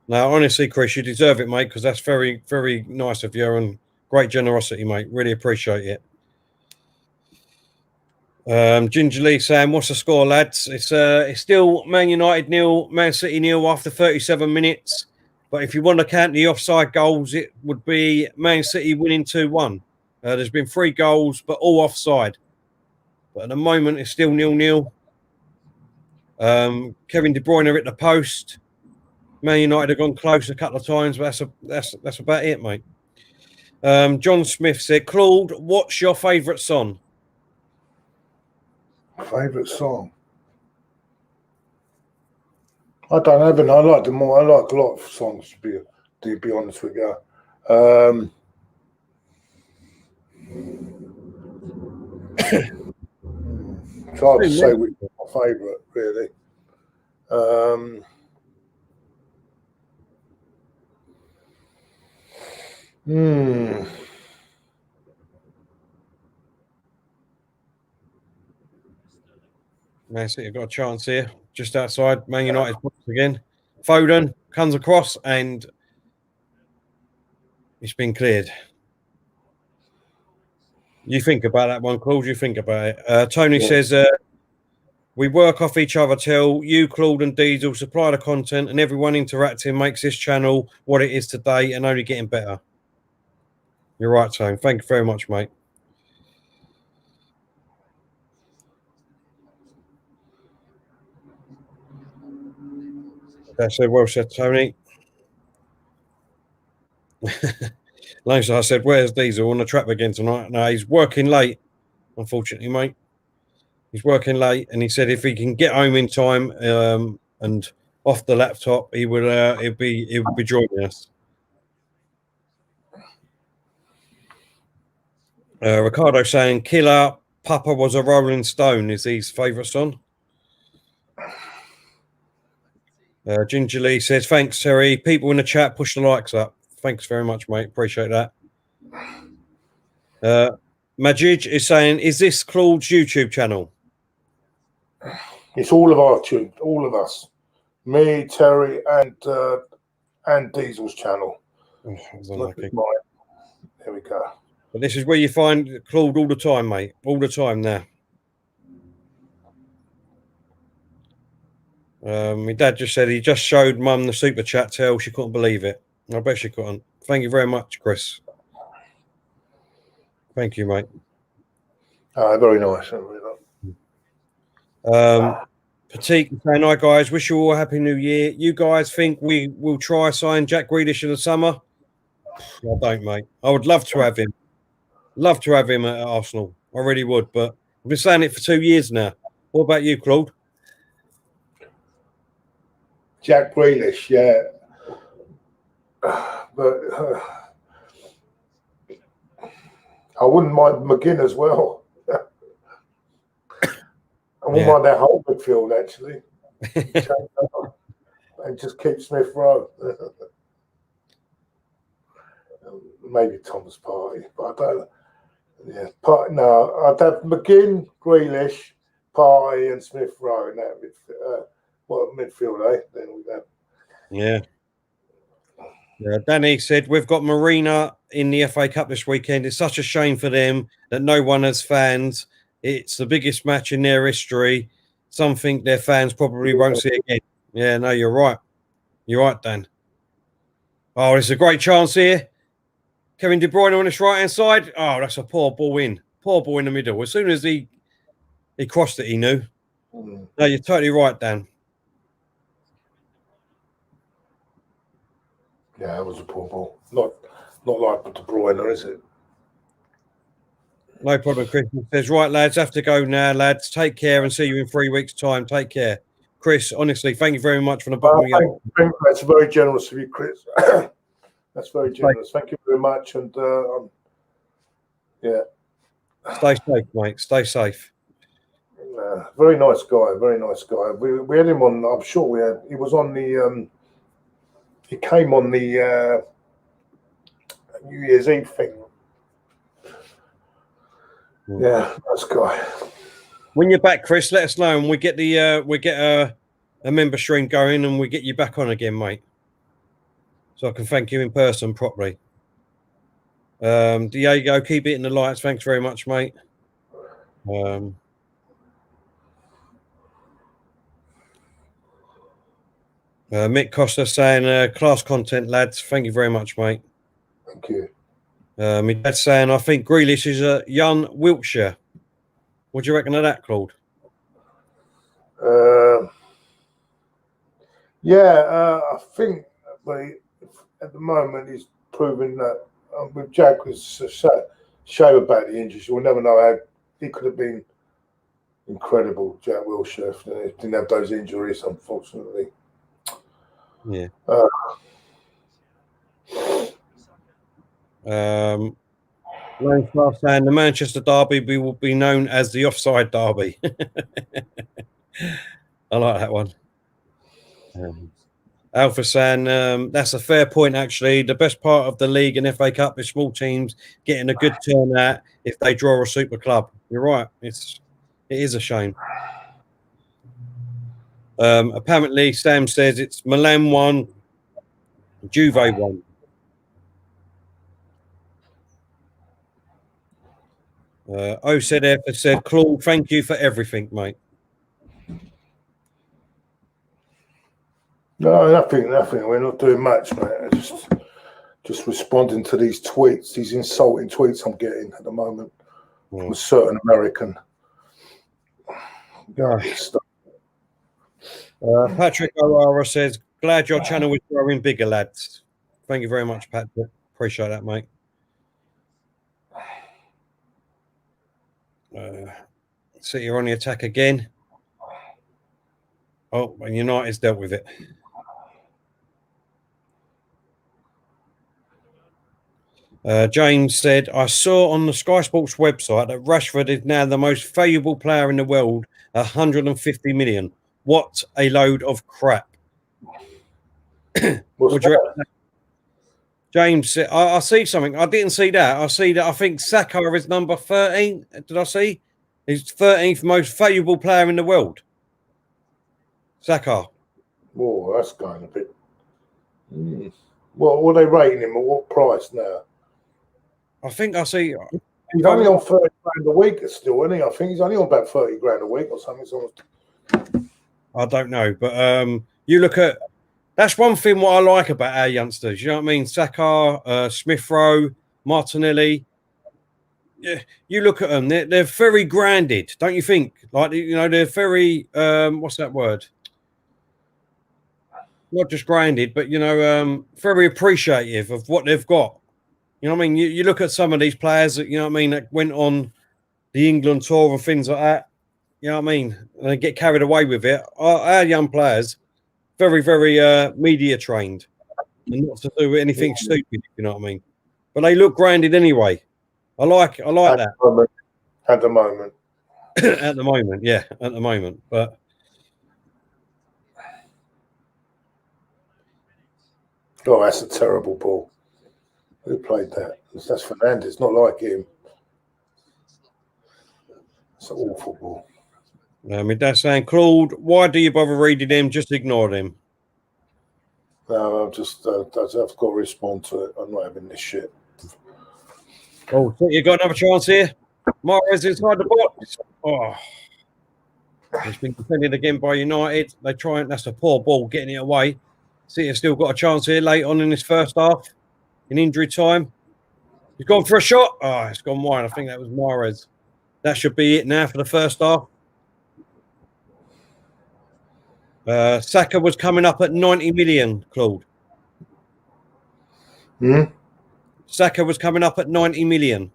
Now, honestly, Chris, you deserve it, mate, because that's very, very nice of you and great generosity, mate. Really appreciate it. Ginger Lee saying, what's the score, lads? It's still Man United 0, Man City 0 after 37 minutes. But if you want to count the offside goals, it would be Man City winning 2-1. There's been 3 goals, but all offside. But at the moment, it's still 0-0. Kevin De Bruyne at the post. Man United have gone close a couple of times, but that's about it, mate. John Smith said, Claude, what's your favourite song? Favourite song? I don't have any. I like them all. I like a lot of songs, to be honest with you. It's hard to say which is my favourite, really. Man City have got a chance here, just outside Man United's box again. Foden comes across and it's been cleared. You think about that one, Claude. You think about it. Tony says, we work off each other till you, Claude and Diesel, supply the content and everyone interacting makes this channel what it is today and only getting better. You're right, Tony. Thank you very much, mate. That's well said, Tony. Like I said, where's Diesel on the trap again tonight? No, he's working late, unfortunately, mate. He's working late, and he said if he can get home in time and off the laptop, he would be joining us. Ricardo saying, "Killer Papa was a Rolling Stone" is his favourite song. Ginger Lee says, thanks, Terry. People in the chat, push the likes up. Thanks very much, mate. Appreciate that. Majid is saying, is this Claude's YouTube channel? It's all of our tune, all of us. Me, Terry, and Diesel's channel. Oh, there we go. But this is where you find Claude all the time, mate. All the time now. My dad just said he just showed Mum the super chat tell. She couldn't believe it. I bet she couldn't. Thank you very much, Chris. Thank you, mate. Very nice. Patik saying, hi guys, wish you all a happy new year. You guys think we will try sign Jack Grealish in the summer? I don't, mate. I would love to have him. Love to have him at Arsenal. I really would, but I've been saying it for 2 years now. What about you, Claude? Jack Grealish, yeah. But I wouldn't mind McGinn as well. I wouldn't mind that whole midfield, actually. And just keep Smith Rowe. Maybe Thomas Partey, but I don't. Yeah, no, I'd have McGinn, Grealish, Partey, and Smith Rowe in that midfield, eh? Then we'd have. Yeah. Yeah. Danny said, we've got Marina in the FA Cup this weekend. It's such a shame for them that no one has fans. It's the biggest match in their history. Something their fans probably won't see again. Yeah, no, you're right. You're right, Dan. Oh, it's a great chance here. Kevin De Bruyne on his right-hand side. Oh, that's a poor ball in. Poor ball in the middle. As soon as he crossed it, he knew. No, you're totally right, Dan. Yeah, it was a poor ball. Not like De Bruyne, is it? No problem, Chris. He says, right, lads, have to go now, lads. Take care and see you in 3 weeks' time. Take care. Chris, honestly, thank you very much from the bottom of your heart. That's very generous of you, Chris. That's very generous. Thank you very much. And yeah. Stay safe, mate. Stay safe. Very nice guy. Very nice guy. We had him on. I'm sure he was on the. He came on the New Year's Eve thing. Yeah, nice guy. When you're back, Chris, let us know, and we get a member stream going, and we get you back on again, mate. So I can thank you in person properly. Diego, keep hitting the lights. Thanks very much, mate. Mick Costa saying, class content, lads. Thank you very much, mate. Thank you. My dad's saying, I think Grealish is a young Wiltshire. What do you reckon of that, Claude? I think at the moment he's proving that with Jack was a shame about the injuries. We'll never know how he could have been incredible, Jack Wilshere, if he didn't have those injuries, unfortunately. Yeah. Lone Star saying the Manchester Derby will be known as the offside derby. I like that one. Alpha saying that's a fair point, actually. The best part of the league and FA Cup is small teams getting a good turnout if they draw a super club. You're right. It is a shame. Apparently, Sam says it's Milan 1, Juve 1. OZF has said, Claude, thank you for everything, mate. No, nothing. We're not doing much, mate. Just responding to these tweets, these insulting tweets I'm getting at the moment from a certain American. Patrick O'Hara says, glad your channel is growing bigger, lads. Thank you very much, Patrick. Appreciate that, mate. City are on the attack again. Oh, and United's dealt with it. James said, I saw on the Sky Sports website that Rashford is now the most valuable player in the world, 150 million. What a load of crap. James said, I see something. I didn't see that. I see that. I think Saka is number 13. Did I see? He's 13th most valuable player in the world. Saka. Oh, that's going a bit. What are they rating him at what price now? I think I see. He's only on 30 grand a week still, isn't he? I think he's only on about 30 grand a week or something. I don't know, but you look at that's one thing what I like about our youngsters. You know what I mean? Saka, Smith Rowe, Martinelli. you look at them, they're very grounded, don't you think? Like, you know, they're very what's that word? Not just grounded, but you know, very appreciative of what they've got. You know what I mean? You look at some of these players that, you know what I mean, that went on the England tour and things like that. You know what I mean? And they get carried away with it. Our young players, very, very media trained and not to do with anything stupid, you know what I mean? But they look grounded anyway. I like that. At the moment. At the moment, yeah, at the moment. But oh, that's a terrible ball. Who played that? That's Fernandez, not like him. It's an awful ball. I mean, that's saying, Claude, why do you bother reading them? Just ignore them. No, I've got to respond to it. I'm not having this shit. Oh, so you got another chance here? Mahrez inside the box. Oh, it's been defended again by United. They try and that's a poor ball getting it away. City still got a chance here late on in this first half in injury time. He's gone for a shot. Oh, it's gone wide. I think that was Mahrez. That should be it now for the first half. Saka was coming up at 90 million, Claude. Saka was coming up at 90 million.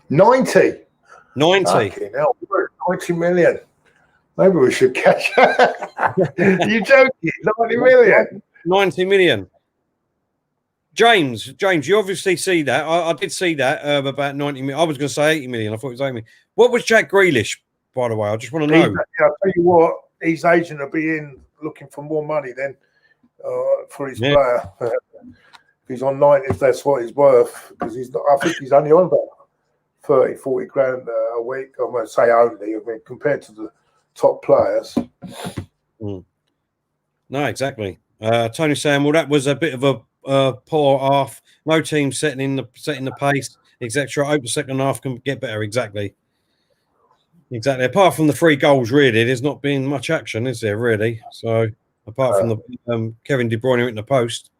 90? 90. Okay, now 90 million. Maybe we should catch you joking? 90 million? 90 million. James, you obviously see that. I did see that about 90 million. I was going to say 80 million. I thought it was 80 million. What was Jack Grealish, by the way? I just want to know. I'll tell you what, his agent will be in looking for more money then for his player. If he's on 90, if that's what he's worth, because I think he's only on about 30, 40 grand a week. I'm going to say only, I mean, compared to the top players. No, exactly. Tony saying, well, that was a bit of a poor half. No team setting the pace, etc. I hope the second half can get better. Exactly. Apart from the 3 goals, really, there's not been much action, is there? Really? So apart from the Kevin De Bruyne in the post,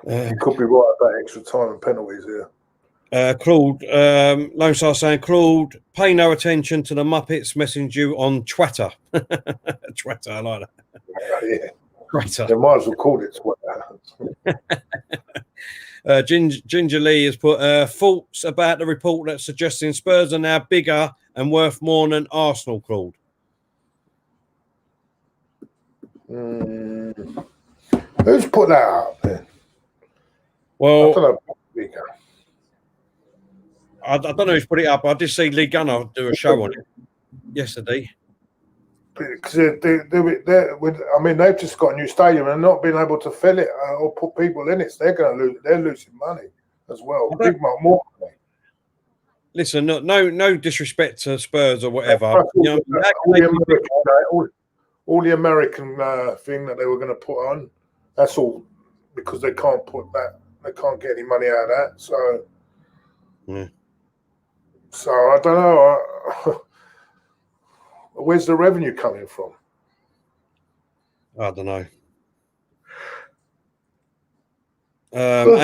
you could be right about extra time and penalties here. Claude, Lone Star saying, Claude, pay no attention to the Muppets messaging you on Twitter. Twitter, I like that. Yeah. Twitter. They might as well call it Twitter. Ginger Lee has put thoughts about the report that's suggesting Spurs are now bigger and worth more than Arsenal, Claude. Who's put that up then? Well, I don't know. I don't know who's put it up. I did see Lee Gunner do a show on it yesterday. Because they've just got a new stadium and not been able to fill it or put people in it. So they're losing money as well. Big more money. Listen, no disrespect to Spurs or whatever. All the American thing that they were going to put on, that's all because they can't put that. They can't get any money out of that. So, so I don't know. Where's the revenue coming from? I don't know. If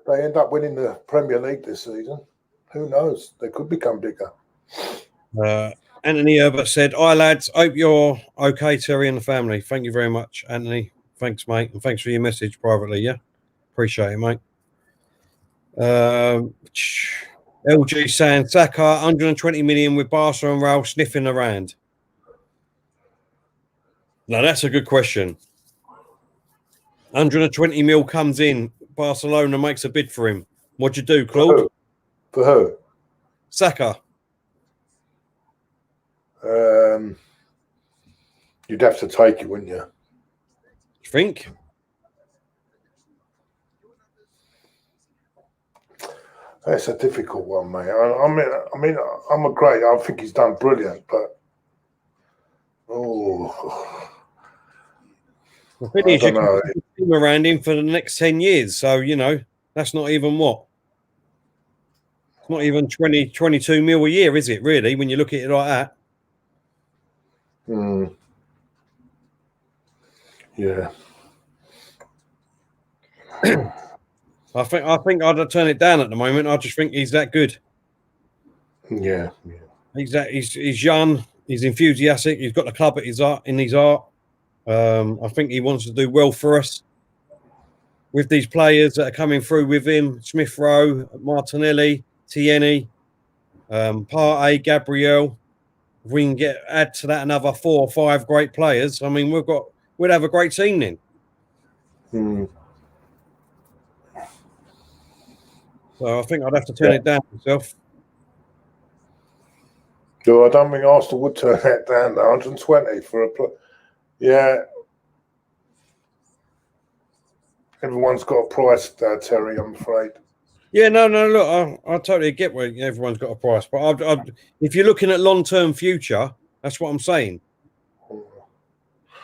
they end up winning the Premier League this season, who knows? They could become bigger. Anthony Herbert said, "Hi lads, hope you're okay, Terry and the family." Thank you very much, Anthony. Thanks, mate, and thanks for your message privately. Yeah, appreciate it, mate. LG saying Saka 120 million with Barca and Real sniffing around. Now that's a good question. 120 mil comes in. Barcelona makes a bid for him. What'd you do, Claude? For who? Saka. You'd have to take it, wouldn't you? Think? That's a difficult one, mate. I mean, I think he's done brilliant, but the thing is, you can keep him around him for the next 10 years. So, you know, that's not even what? It's not even 20, 22 mil a year, is it, really, when you look at it like that? Yeah. I think I'd turn it down at the moment. I just think he's that good. Yeah. He's young. He's enthusiastic. He's got the club at his art. I think he wants to do well for us. With these players that are coming through with him, Smith Rowe, Martinelli, Tierney, Partey, Gabriel. If we can add to that another 4 or 5 great players, I mean, we'd have a great team then. So I think I'd have to turn it down myself. No, I don't think Arsenal would turn that down. 120 for a yeah. Everyone's got a price, Terry, I'm afraid. Yeah, no, look, I totally get where everyone's got a price. But if you're looking at long-term future, that's what I'm saying.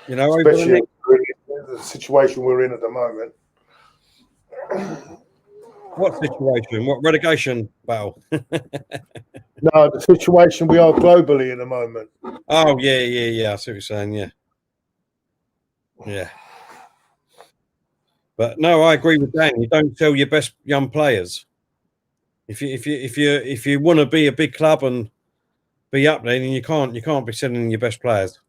You know, especially the situation we're in at the moment. What situation? What relegation battle? No, the situation we are globally at the moment. Oh, yeah. I see what you're saying, yeah. But no, I agree with Dan. You don't sell your best young players. If you want to be a big club and be up there, then you can't be selling your best players.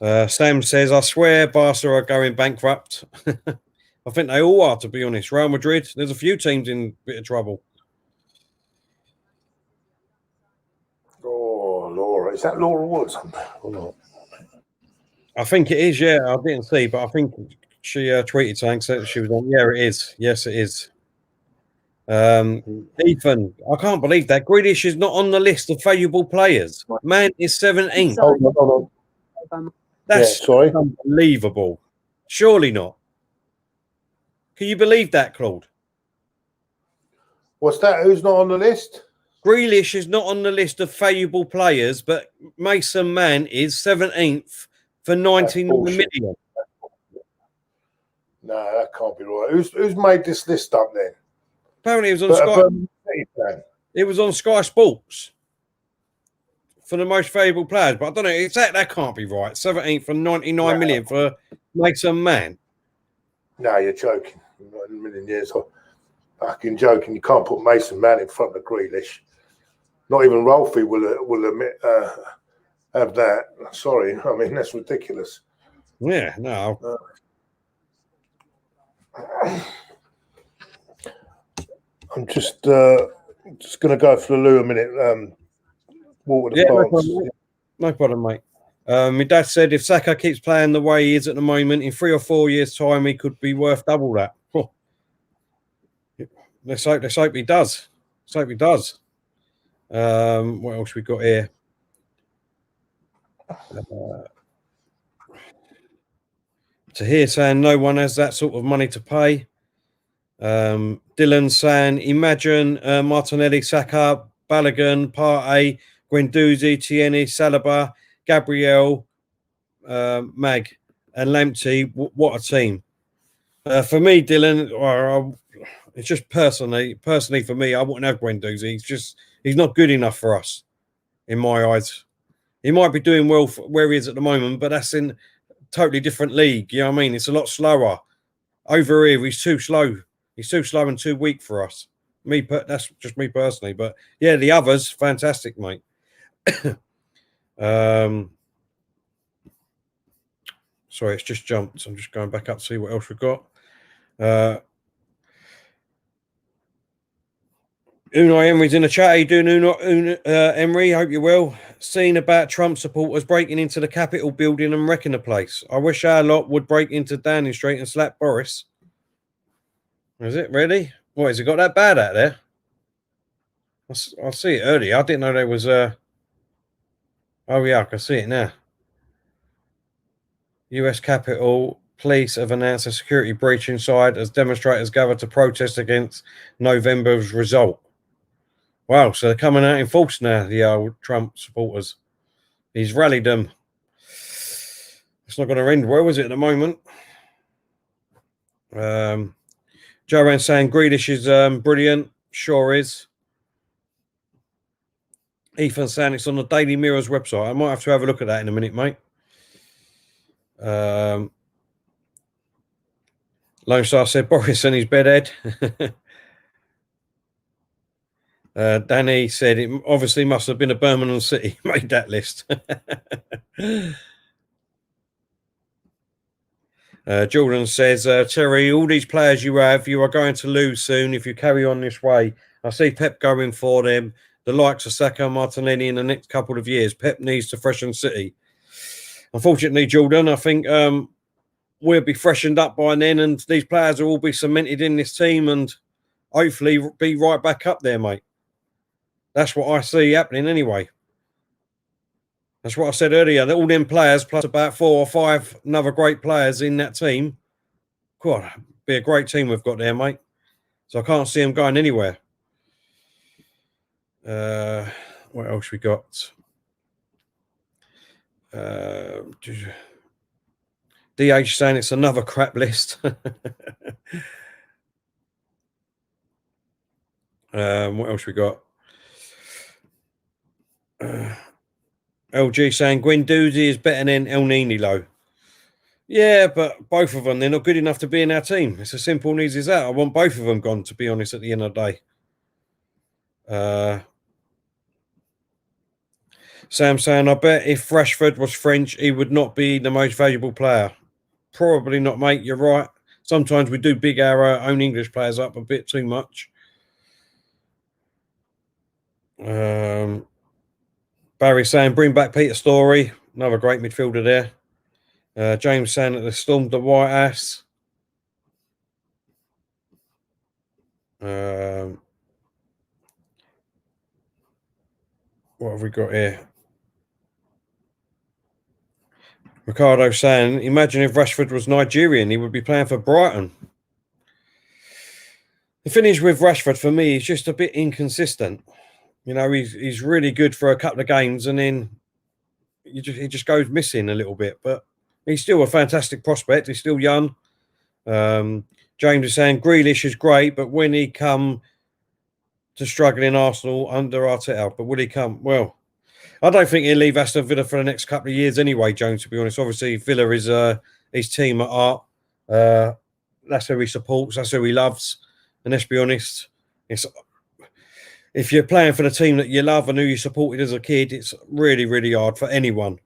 Sam says, I swear Barca are going bankrupt. I think they all are, to be honest. Real Madrid, there's a few teams in a bit of trouble. Oh, Laura. Is that Laura Woods or not? I think it is, yeah. I didn't see, but I think she tweeted something that she was on. Yeah, it is. Yes, it is. Ethan, I can't believe that. Grealish is not on the list of valuable players. Man is 17th. Hold on. That's unbelievable. Surely not. Can you believe that, Claude? What's that? Who's not on the list? Grealish is not on the list of valuable players, but Mason Man is 17th for 99 million. No, that can't be right. Who's made this list up then? Apparently, it was on Sky. It was on Sky Sports for the most valuable players, but I don't know. That can't be right. 17th for 99 million for Mason Man. No, you're joking. Not in a million years. Fucking joking. You can't put Mason Man in front of Grealish. Not even Rolfie will admit have that. Sorry, I mean that's ridiculous. Yeah, no. I'm just going to go for the loo a minute. Water the plants. No problem, mate. My dad said if Saka keeps playing the way he is at the moment, in 3 or 4 years' time, he could be worth double that. Oh. Let's hope he does. What else we got here? To hear saying no one has that sort of money to pay. Dylan saying imagine Martinelli, Saka, Balogun, Partey, Guendouzi, Tierney, Saliba, Gabriel, Mag, and Lamptey. What a team! For me, Dylan, it's just personally for me, I wouldn't have Guendouzi. He's not good enough for us, in my eyes. He might be doing well where he is at the moment, but that's in a totally different league. You know what I mean? It's a lot slower. Over here, he's too slow. He's too slow and too weak for us. That's just me personally. But yeah, the others, fantastic, mate. Sorry, it's just jumped. I'm just going back up to see what else we've got. Unai Emery's in the chat. How you doing, Emery? Hope you're well. Seen about Trump supporters breaking into the Capitol building and wrecking the place. I wish our lot would break into Downing Street and slap Boris. Is it really? What, has it got that bad out there? I'll see it earlier. I didn't know there was a... Oh, yeah, I can see it now. US Capitol police have announced a security breach inside as demonstrators gather to protest against November's result. Wow, so they're coming out in force now, the old Trump supporters. He's rallied them. It's not going to end well, is it, at the moment? Joanne saying Grealish is brilliant. Sure is. Ethan saying it's on the Daily Mirror's website. I might have to have a look at that in a minute, mate. Lone Star said Boris and his bedhead. Danny said it obviously must have been a Birmingham City made that list. Jordan says, Terry, all these players you have, you are going to lose soon if you carry on this way. I see Pep going for them, the likes of Saka and Martinelli in the next couple of years. Pep needs to freshen City. Unfortunately, Jordan, I think we'll be freshened up by then, and these players will all be cemented in this team and hopefully be right back up there, mate. That's what I see happening anyway. That's what I said earlier. That all them players, plus about 4 or 5 another great players in that team, God, be a great team we've got there, mate. So I can't see them going anywhere. What else we got? DH saying it's another crap list. What else we got? LG saying Guendouzi is better than El Nino. Yeah, but both of them, they're not good enough to be in our team. It's as simple and easy as that. I want both of them gone, to be honest, at the end of the day. Sam saying, I bet if Rashford was French, he would not be the most valuable player. Probably not, mate. You're right. Sometimes we do big our own English players up a bit too much. Barry saying, bring back Peter Story. Another great midfielder there. James saying that they stormed the White House. What have we got here? Ricardo saying, imagine if Rashford was Nigerian, he would be playing for Brighton. The finish with Rashford, for me, is just a bit inconsistent. You know, he's really good for a couple of games, and then he just goes missing a little bit. But he's still a fantastic prospect. He's still young. James is saying Grealish is great, but when he come to struggling Arsenal under Arteta, but will he come? Well, I don't think he'll leave Aston Villa for the next couple of years anyway, Jones, to be honest. Obviously, Villa is his team at heart. That's who he supports. That's who he loves. And let's be honest, if you're playing for the team that you love and who you supported as a kid, it's really, really hard for anyone.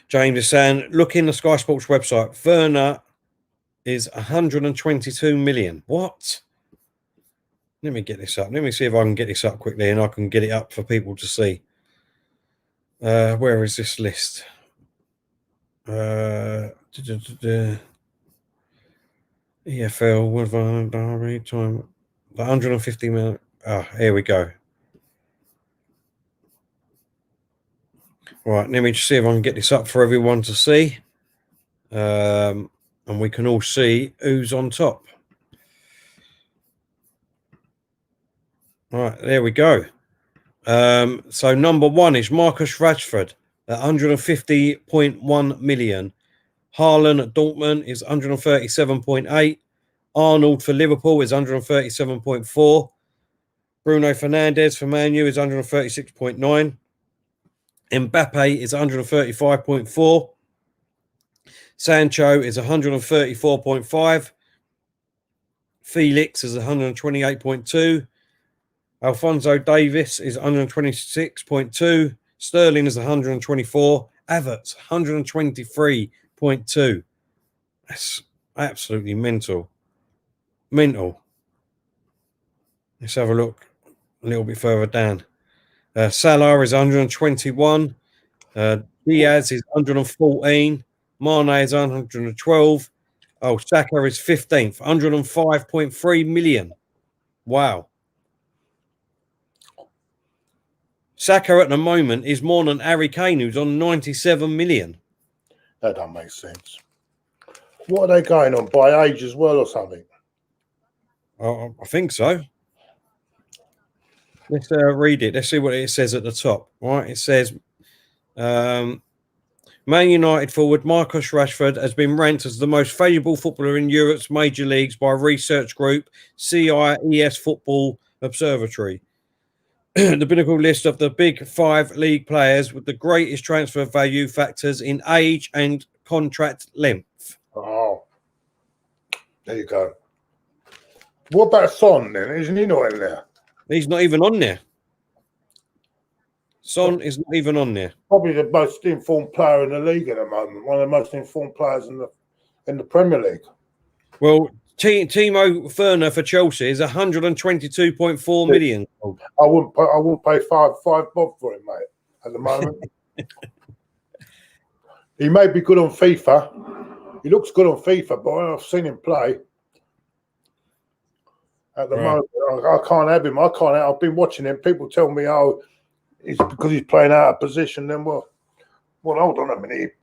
James is saying, look in the Sky Sports website. Werner is 122 million. What? Let me get this up. Let me see if I can get this up quickly and I can get it up for people to see. Where is this list? EFL, time 150 million. Here we go. Right, let me just see if I can get this up for everyone to see. And we can all see who's on top. All right, there we go. So number 1 is Marcus Rashford at 150.1 million. Haaland at Dortmund is 137.8. Arnold for Liverpool is 137.4. Bruno Fernandes for Man U is 136.9. Mbappe is 135.4. Sancho is 134.5. Felix is 128.2. Alphonso Davies is 126.2. Sterling is 124. Havertz 123.2. That's absolutely mental. Let's have a look a little bit further down. Salah is 121. Diaz is 114. Mane is 112. Oh, Saka is 15th, 105.3 million. Wow. Saka at the moment is more than Harry Kane, who's on 97 million. That don't make sense. What are they going on, by age as well or something? I think so. Let's read it. Let's see what it says at the top. All right, it says, Man United forward Marcus Rashford has been ranked as the most valuable footballer in Europe's major leagues by research group CIES Football Observatory. the pinnacle list of the big 5 league players with the greatest transfer value factors in age and contract length. Oh, there you go. What about Son then? Isn't he not in there? He's not even on there. Son is not even on there. Probably the most informed player in the league at the moment. One of the most informed players in the Premier League. Well, Timo Werner for Chelsea is 122.4 million. I wouldn't pay five bob for him, mate. At the moment, he may be good on FIFA. He looks good on FIFA, but I've seen him play. At the moment, I can't have him. I've been watching him. People tell me, "Oh, it's because he's playing out of position." Then, well, hold on a minute.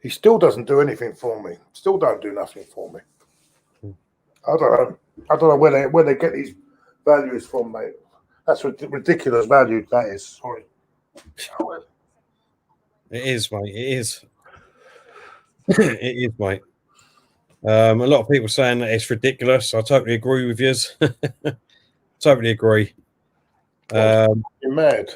He still doesn't do anything for me. Still don't do nothing for me. I don't know where they get these values from, mate. That's ridiculous value. That is. Sorry. It is, mate. It is. It is, mate. A lot of people saying that it's ridiculous. I totally agree with you. Totally agree. You're mad.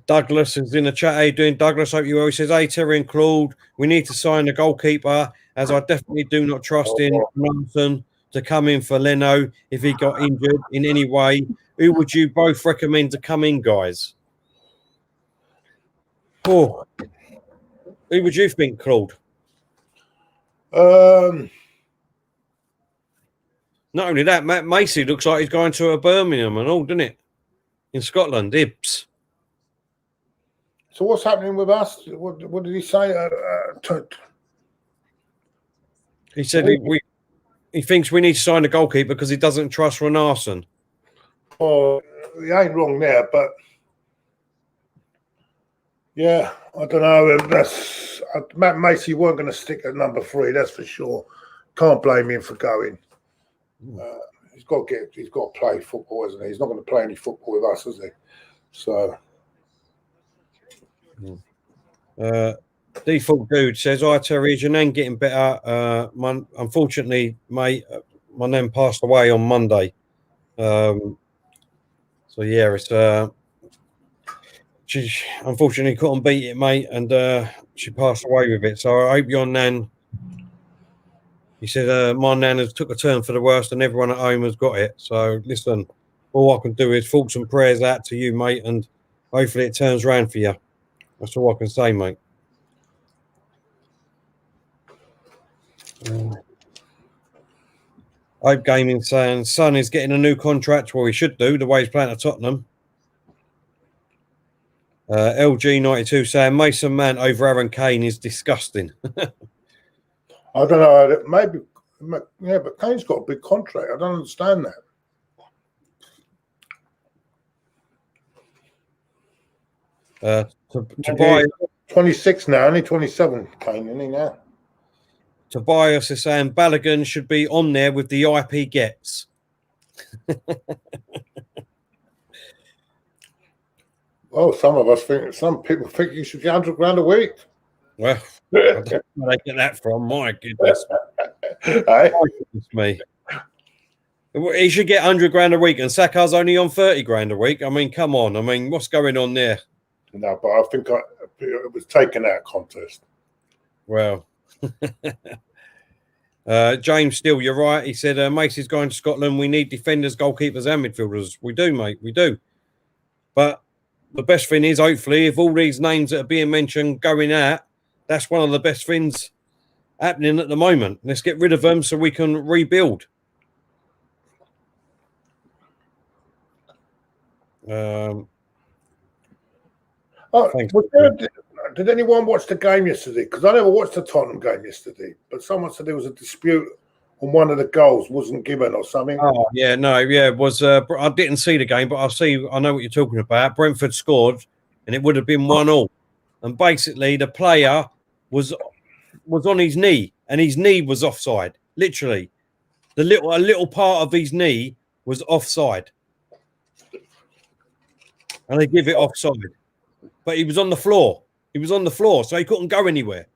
Douglas is in the chat. How you doing, Douglas? Hope you well. He says, "Hey, Terry and Claude, we need to sign a goalkeeper, as I definitely do not trust in Nelson to come in for Leno if he got injured in any way. Who would you both recommend to come in, guys?" Oh, who would you think, Claude? Um, Not only that, Matt Macy looks like he's going to a Birmingham and all, doesn't it? In Scotland, Ibs. So what's happening with us? What did he say? He said he thinks we need to sign a goalkeeper because he doesn't trust Renarson. Oh, he ain't wrong there, but yeah, I don't know. Matt Macy weren't going to stick at number 3, that's for sure. Can't blame him for going. He's got to play football, isn't he? He's not going to play any football with us, is he? So. Default Dude says, "Hi Terry, is your nan getting better?" Unfortunately, mate, my nan passed away on Monday. So yeah, it's she unfortunately couldn't beat it, mate, and she passed away with it. So I hope your nan. He said, "My nan has took a turn for the worst, and everyone at home has got it. So listen, all I can do is thoughts and prayers out to you, mate, and hopefully it turns around for you. That's all I can say, mate." Hope Gaming saying Son is getting a new contract. Well, he should do, the way he's playing at Tottenham. LG92 saying Mason Mount over Aaron Kane is disgusting. I don't know. Maybe, yeah, but Kane's got a big contract. I don't understand that. To buy 26 now, only 27, Kane, isn't he now? Tobias is saying Balogun should be on there with the IP gets. Well, some people think you should get 100 grand a week. Well, I don't know where they get that from. My goodness. Hey? My goodness me. He should get 100 grand a week, and Saka's only on 30 grand a week. I mean, come on. I mean, what's going on there? No, but I think it was taken out of contest. Well, James Steele, you're right. He said, Macy's going to Scotland. We need defenders, goalkeepers, and midfielders. We do, mate. We do. But the best thing is, hopefully, if all these names that are being mentioned going out, that's one of the best things happening at the moment. Let's get rid of them so we can rebuild. Did anyone watch the game yesterday? Because I never watched the Tottenham game yesterday, but someone said there was a dispute on one of the goals wasn't given or something. Oh yeah, no, yeah, it was. I didn't see the game, but I know what you're talking about. Brentford scored, and it would have been 1-1. And basically, the player was on his knee, and his knee was offside. Literally, a little part of his knee was offside, and they give it offside. But he was on the floor. He was on the floor, so he couldn't go anywhere.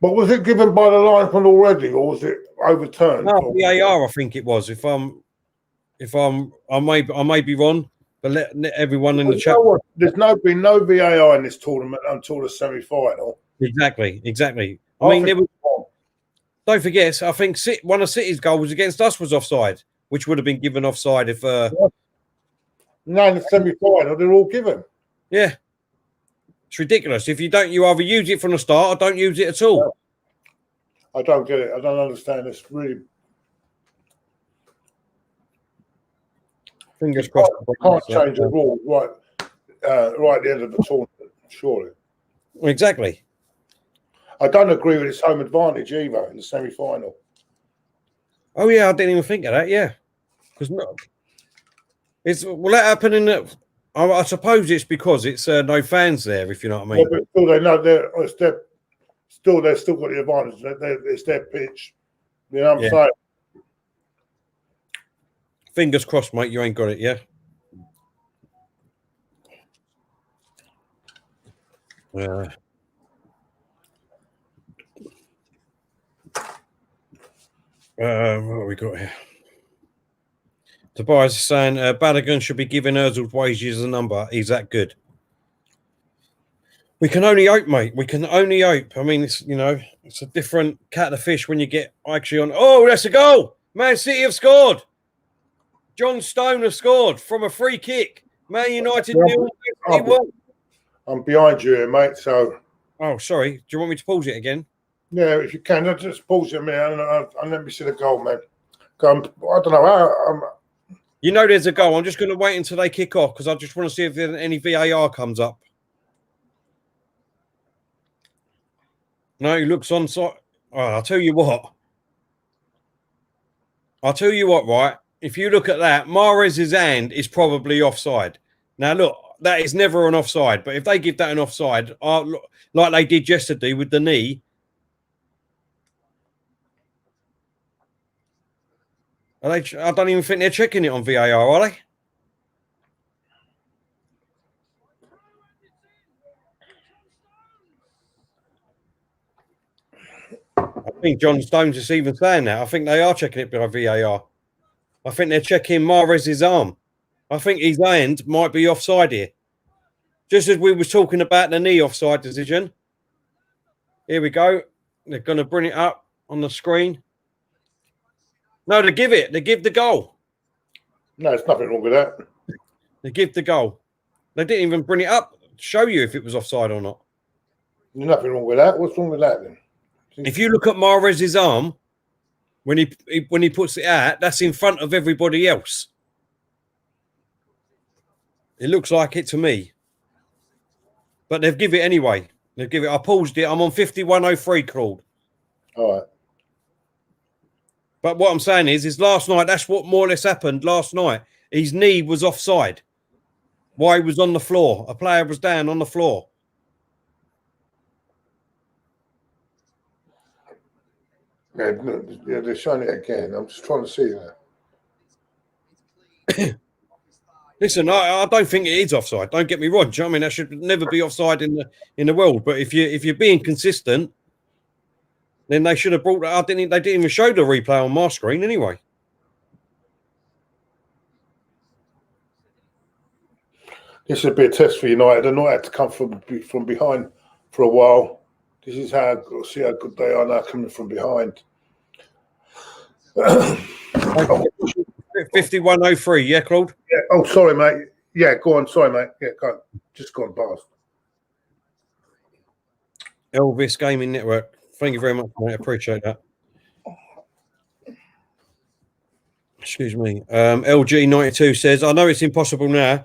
But was it given by the linesman already, or was it overturned? No, VAR, I think it was. If I'm If I may be wrong, but let everyone in the chat. There's been no VAR in this tournament until the semi-final. Exactly. I mean, don't forget. I think one of City's goals against us was offside, which would have been given offside if. Now in the semi-final, they're all given. Yeah, it's ridiculous. If you either use it from the start or don't use it at all. I don't get it. I don't understand. It's really. Fingers crossed. Can't change the rules right at the end of the tournament, surely. Exactly. I don't agree with its home advantage either in the semi-final. Oh yeah, I didn't even think of that. Yeah, because will that happen in the? I suppose it's because it's no fans there. If you know what I mean. Yeah, but still, they know they've still got the advantage. It's their pitch. You know what I'm saying? Fingers crossed, mate. You ain't got it, yeah. What have we got here? Tobias is saying Balogun should be giving Ozil wages a number. He's that good. We can only hope, mate. We can only hope. I mean, it's a different cat of fish when you get actually on. Oh, that's a goal. Man City have scored. John Stone has scored from a free kick. Man United. I'm behind you here, mate. So. Oh, sorry. Do you want me to pause it again? Yeah, if you can, just pause it a minute and let me see the goal, man. I don't know how. You know there's a goal. I'm just going to wait until they kick off because I just want to see if any VAR comes up. No, he looks on side. Oh, I'll tell you what, right? If you look at that, Mahrez's hand is probably offside. Now, look, that is never an offside. But if they give that an offside, like they did yesterday with the knee, I don't even think they're checking it on VAR, are they? I think John Stones is even saying that. I think they are checking it by VAR. I think they're checking Mahrez's arm. I think his hand might be offside here. Just as we was talking about the knee offside decision. Here we go. They're going to bring it up on the screen. No, they give it. They give the goal. No, there's nothing wrong with that. They give the goal. They didn't even bring it up to show you if it was offside or not. There's nothing wrong with that. What's wrong with that then? If you look at Mahrez's arm, when he puts it out, that's in front of everybody else. It looks like it to me. But they've give it anyway. They've give it. I paused it. I'm on 5103, Claude. All right. But what I'm saying is last night, that's what more or less happened last night. His knee was offside. Why he was on the floor. A player was down on the floor. Yeah, they're showing it again. I'm just trying to see that. Listen, I don't think it is offside. Don't get me wrong. Do you know what I mean? That should never be offside in the world. But if you're being consistent, then they should have brought that up. They didn't even show the replay on my screen anyway. This should be a test for United. They're not had to come from behind for a while. This is see how good they are now coming from behind. 5103, yeah, Claude? Yeah. Oh, sorry, mate. Yeah, go on. Sorry, mate. Yeah, go. Just go on past. Elvis Gaming Network. Thank you very much, mate. I appreciate that. Excuse me. LG92 says, I know it's impossible now,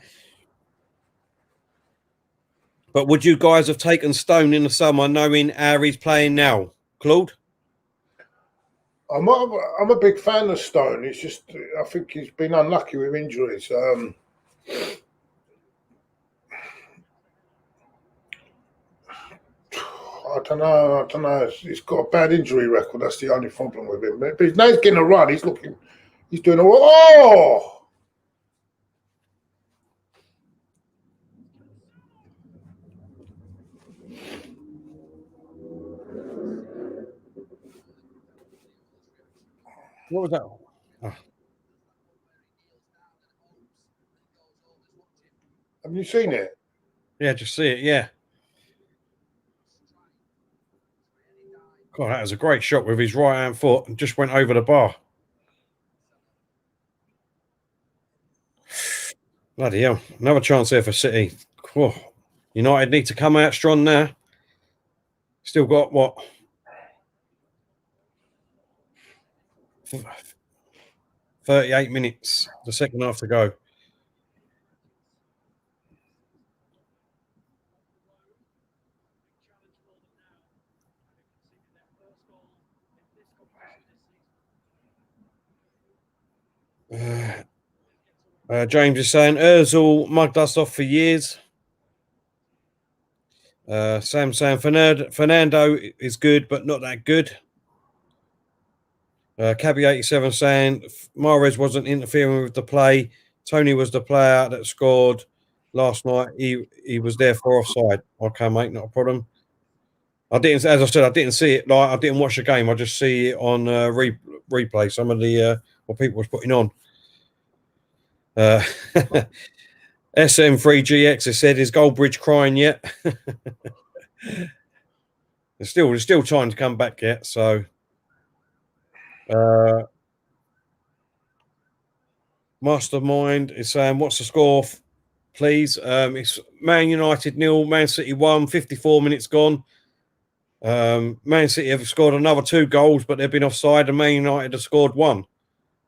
but would you guys have taken Stone in the summer knowing how he's playing now? Claude? I'm a big fan of Stone. It's just I think he's been unlucky with injuries. I don't know. He's got a bad injury record. That's the only problem with him. But now he's getting a run. He's doing all. Oh! What was that? Oh. Have you seen it? Yeah, just see it. Yeah. God, that was a great shot with his right hand foot and just went over the bar. Bloody hell. Another chance there for City. Oh, United need to come out strong now. Still got what? 38 minutes, the second half to go. James is saying Ozil mugged us off for years. Sam saying Fernando is good, but not that good. Cabby 87 saying Mahrez wasn't interfering with the play. Tony was the player that scored last night. He was there for offside. Okay, mate, not a problem. I didn't, as I said, I didn't see it. Like I didn't watch the game. I just see it on replay. Some of the what people was putting on. SM3GX has said, is Goldbridge crying yet? there's still time to come back yet. So, Mastermind is saying, what's the score, please? It's Man United 0, Man City 1, 54 minutes gone. Man City have scored another 2 goals, but they've been offside, and Man United have scored 1,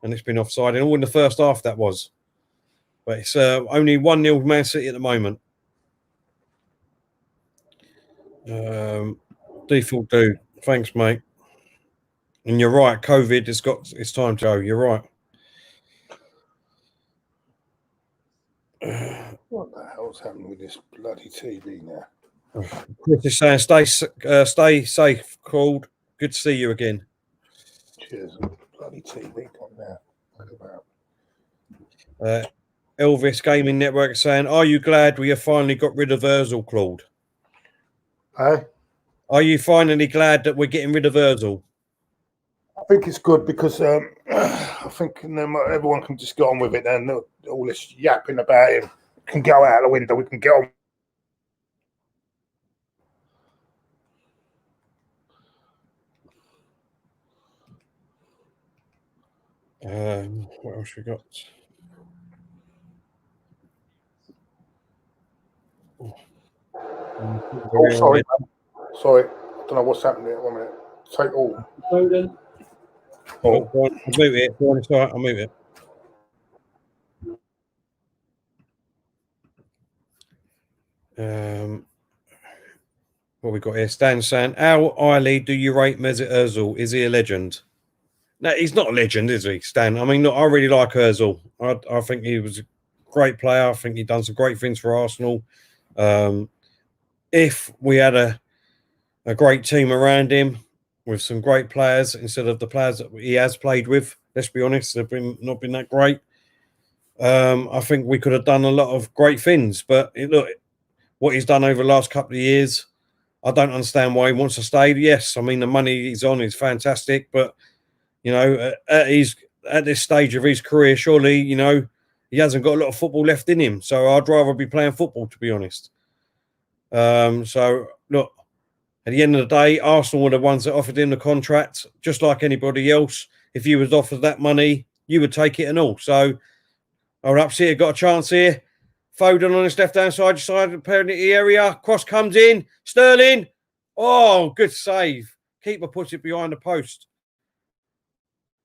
and it's been offside. And all in the first half that was. But it's only 1-0 Man City at the moment. Default dude. Thanks, mate. And you're right, COVID has got its time to go. You're right. What the hell's happening with this bloody TV now? Chris is saying, stay safe, Claude. Good to see you again. Cheers. Bloody TV got now. What about? Elvis Gaming Network is saying, are you glad we have finally got rid of Ozil, Claude? Hey? Are you finally glad that we're getting rid of Ozil? I think it's good because I think everyone can just get on with it and all this yapping about him can go out the window. We can get on. What else we got? Oh, sorry, man. Sorry. I don't know what's happening there. 1 minute. Take all. Oh, I'll move it. I'll move it. What we got here? Stan saying, how highly do you rate Mesut Ozil? Is he a legend? No, he's not a legend, is he, Stan? I mean, look, I really like Ozil. I think he was a great player. I think he's done some great things for Arsenal. If we had a great team around him with some great players instead of the players that he has played with, let's be honest, they've not been that great. I think we could have done a lot of great things. But look, what he's done over the last couple of years, I don't understand why he wants to stay. Yes, I mean, the money he's on is fantastic, but you know, at this stage of his career, surely, you know, he hasn't got a lot of football left in him. So I'd rather be playing football, to be honest. So look, at the end of the day, Arsenal were the ones that offered him the contract, just like anybody else. If you was offered that money, you would take it and all. So our ups here got a chance here. Foden on his left-hand side of the penalty area. Cross comes in. Sterling. Oh, good save. Keeper puts it behind the post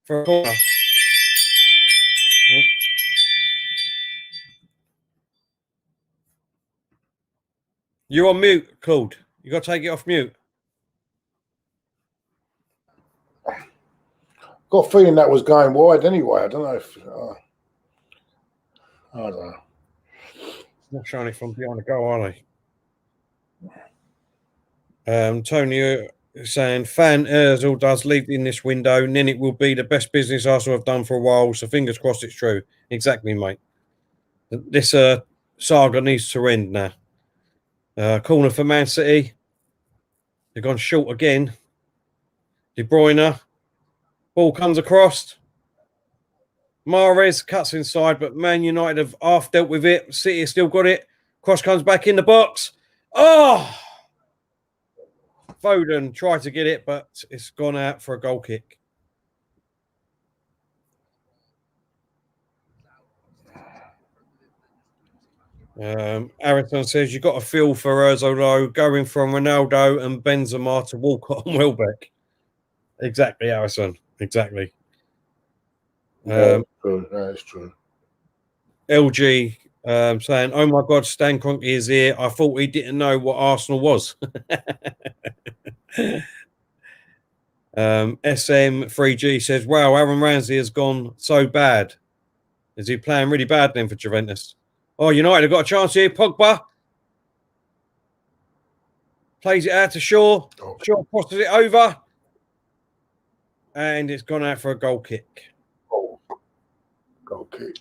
for a corner. Oh. You're on mute, Claude. You got to take it off mute. Got a feeling that was going wide anyway. I don't know if I don't know. Not showing it from behind the goal, are they? Tony saying, fan Ozil does leave in this window, and then it will be the best business Arsenal have done for a while. So fingers crossed it's true. Exactly, mate. This saga needs to end now. Corner for Man City. They've gone short again. De Bruyne. Ball comes across. Mahrez cuts inside, but Man United have half dealt with it. City have still got it. Cross comes back in the box. Oh! Foden tried to get it, but it's gone out for a goal kick. Harrison says, you got a feel for Ozil, though, going from Ronaldo and Benzema to Walcott and Welbeck. Exactly, Harrison. Exactly. That's true. That's true. LG saying, oh my God, Stan Kroenke is here. I thought he didn't know what Arsenal was. SM3G says, wow, Aaron Ramsey has gone so bad. Is he playing really bad then for Juventus? Oh, United have got a chance here. Pogba plays it out to Shaw. Okay. Shaw crosses it over. And it's gone out for a goal kick. Oh, goal kick.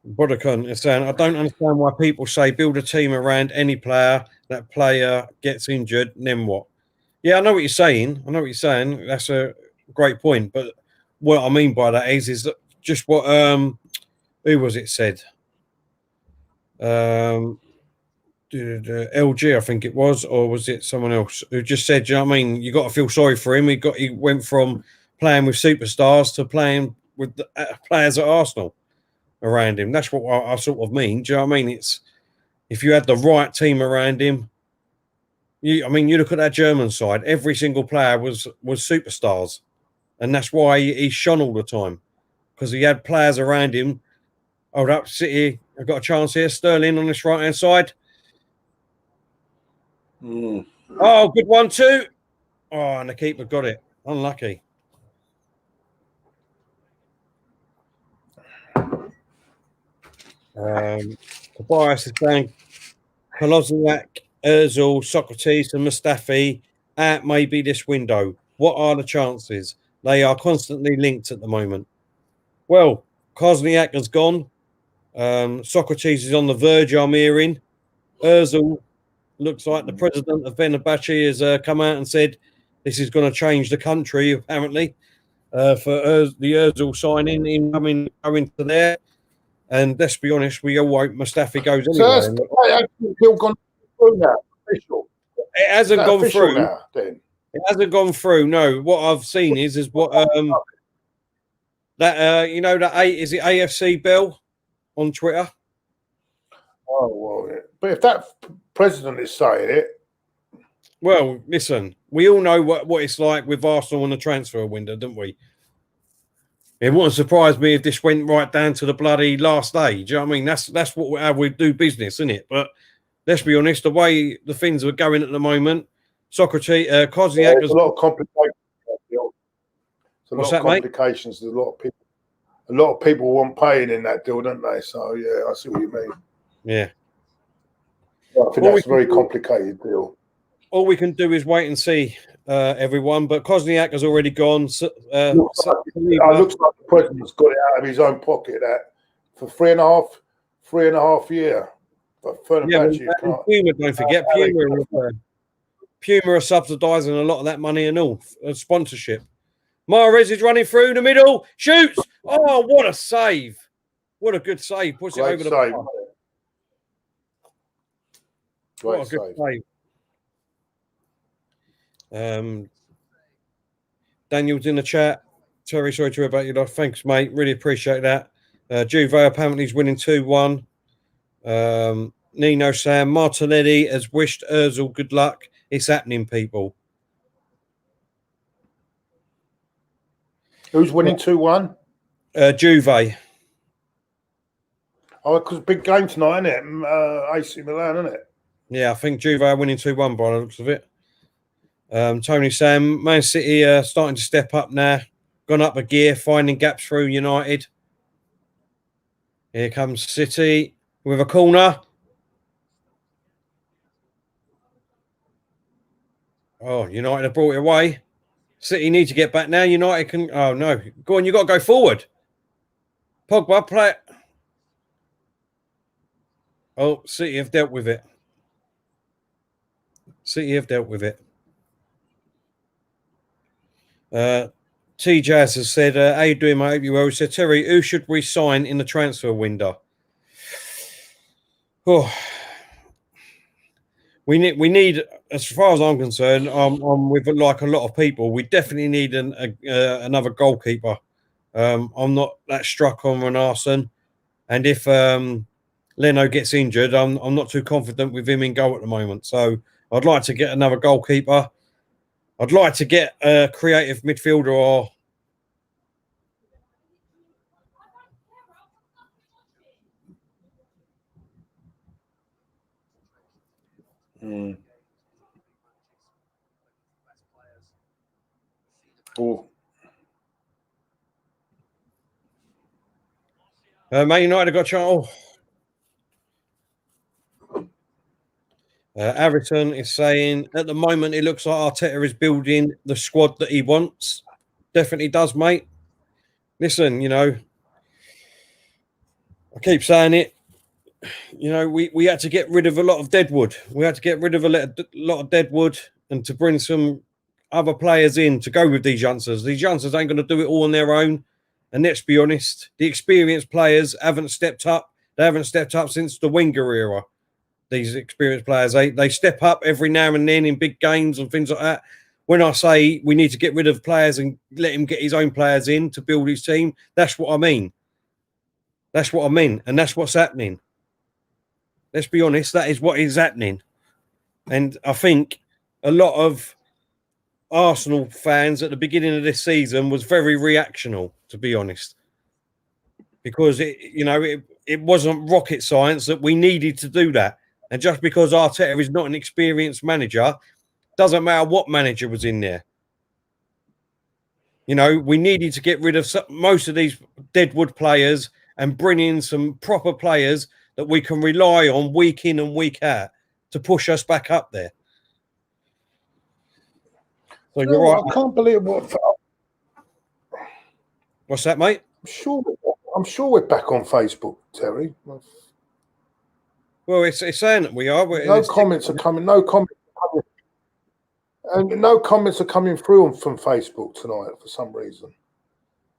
Bodicon is saying, I don't understand why people say build a team around any player. That player gets injured, then what? Yeah, I know what you're saying. That's a great point. But what I mean by that is that just what who was it said? LG, I think it was, or was it someone else who just said, you know what I mean? You got to feel sorry for him. He went from playing with superstars to playing with the, players at Arsenal around him. That's what I sort of mean. Do you know what I mean? It's if you had the right team around him. You look at that German side. Every single player was superstars, and that's why he shone all the time because he had players around him. Hold up, City. I've got a chance here. Sterling on this right hand side. Oh, good 1-2. Oh, and the keeper got it. Unlucky. Tobias is saying Kolasinac, Ozil, Socrates, and Mustafi out maybe this window. What are the chances? They are constantly linked at the moment. Well, Kolasinac has gone. Socrates is on the verge, I'm hearing. Ozil looks like the president of Fenerbahce has come out and said this is going to change the country, apparently, for the Ozil signing, him going to there. And let's be honest, we all hope Mustafi goes anyway. So that's still gone through now. Official. It hasn't gone through. Now, then? It hasn't gone through. No, what I've seen is what that you know that is it AFC Bell on Twitter. Oh well, yeah. But if that president is saying it, well, listen, we all know what it's like with Arsenal on the transfer window, don't we? It wouldn't surprise me if this went right down to the bloody last day. Do you know what I mean? That's how we do business, isn't it? But let's be honest, the way the things are going at the moment, Socrates, Koziak there's a lot of complications. There's a What's lot of that, mate? complications. There's a lot of people want paying in that deal, don't they? So yeah, I see what you mean. Yeah. I think that's a very complicated deal. All we can do is wait and see, everyone. But Koziak has already gone. Looks like the president's got it out of his own pocket that for three and a half year. But Puma, don't forget, Puma are subsidising a lot of that money and all sponsorship. Mahrez is running through the middle, shoots. Oh, what a save! What a good save! Puts Great it over the save. bar. Great What a good save. Daniel's in the chat. Terry, sorry to hear about your loss. Thanks, mate. Really appreciate that. Juve apparently is winning 2-1. Nino Sam Martinelli has wished Ozil good luck. It's happening, people. Who's winning 2-1? Juve. Oh, because big game tonight, isn't it? AC Milan, isn't it? Yeah, I think Juve are winning 2-1 by the looks of it. Tony Sam, Man City starting to step up now. Gone up a gear, finding gaps through United. Here comes City with a corner. Oh, United have brought it away. City need to get back now. United can... Oh, no. Go on, you've got to go forward. Pogba, play it. Oh, City have dealt with it. City have dealt with it. T Jazz has said, how you doing, mate? I hope you well. He said, Terry, who should we sign in the transfer window? Oh, we need, as far as I'm concerned, I'm with like a lot of people. We definitely need another goalkeeper. I'm not that struck on Renarson, and if Leno gets injured, I'm not too confident with him in goal at the moment. So I'd like to get another goalkeeper. I'd like to get a creative midfielder or. Oh. Man United got Charles. Everton is saying at the moment it looks like Arteta is building the squad that he wants. Definitely does, mate. Listen, you know, I keep saying it. You know, we had to get rid of a lot of deadwood. We had to get rid of a lot of deadwood and to bring some other players in to go with these youngsters. These youngsters ain't going to do it all on their own. And let's be honest, the experienced players haven't stepped up. They haven't stepped up since the Wenger era. These experienced players, they step up every now and then in big games and things like that. When I say we need to get rid of players and let him get his own players in to build his team, that's what I mean. That's what I mean. And that's what's happening. Let's be honest, that is what is happening. And I think a lot of Arsenal fans at the beginning of this season was very reactional, to be honest. Because it wasn't rocket science that we needed to do that. And just because Arteta is not an experienced manager, doesn't matter what manager was in there. You know, we needed to get rid of most of these deadwood players and bring in some proper players that we can rely on week in and week out to push us back up there. So you're right. I can't believe What's that, mate? I'm sure we're back on Facebook, Terry. Well, it's saying that we are. No comments are coming. No comments are coming. And no comments are coming through from Facebook tonight for some reason.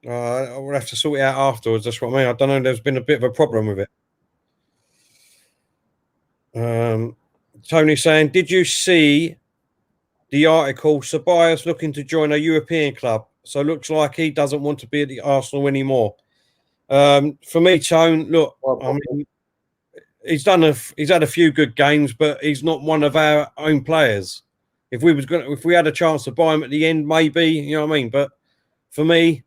I will have to sort it out afterwards. That's what I mean. I don't know. There's been a bit of a problem with it. Tony saying, did you see the article? Ceballos looking to join a European club, so looks like he doesn't want to be at the Arsenal anymore. For me, Tone, look, I mean, he's had a few good games, but he's not one of our own players. If we had a chance to buy him at the end, maybe, you know what I mean. But for me,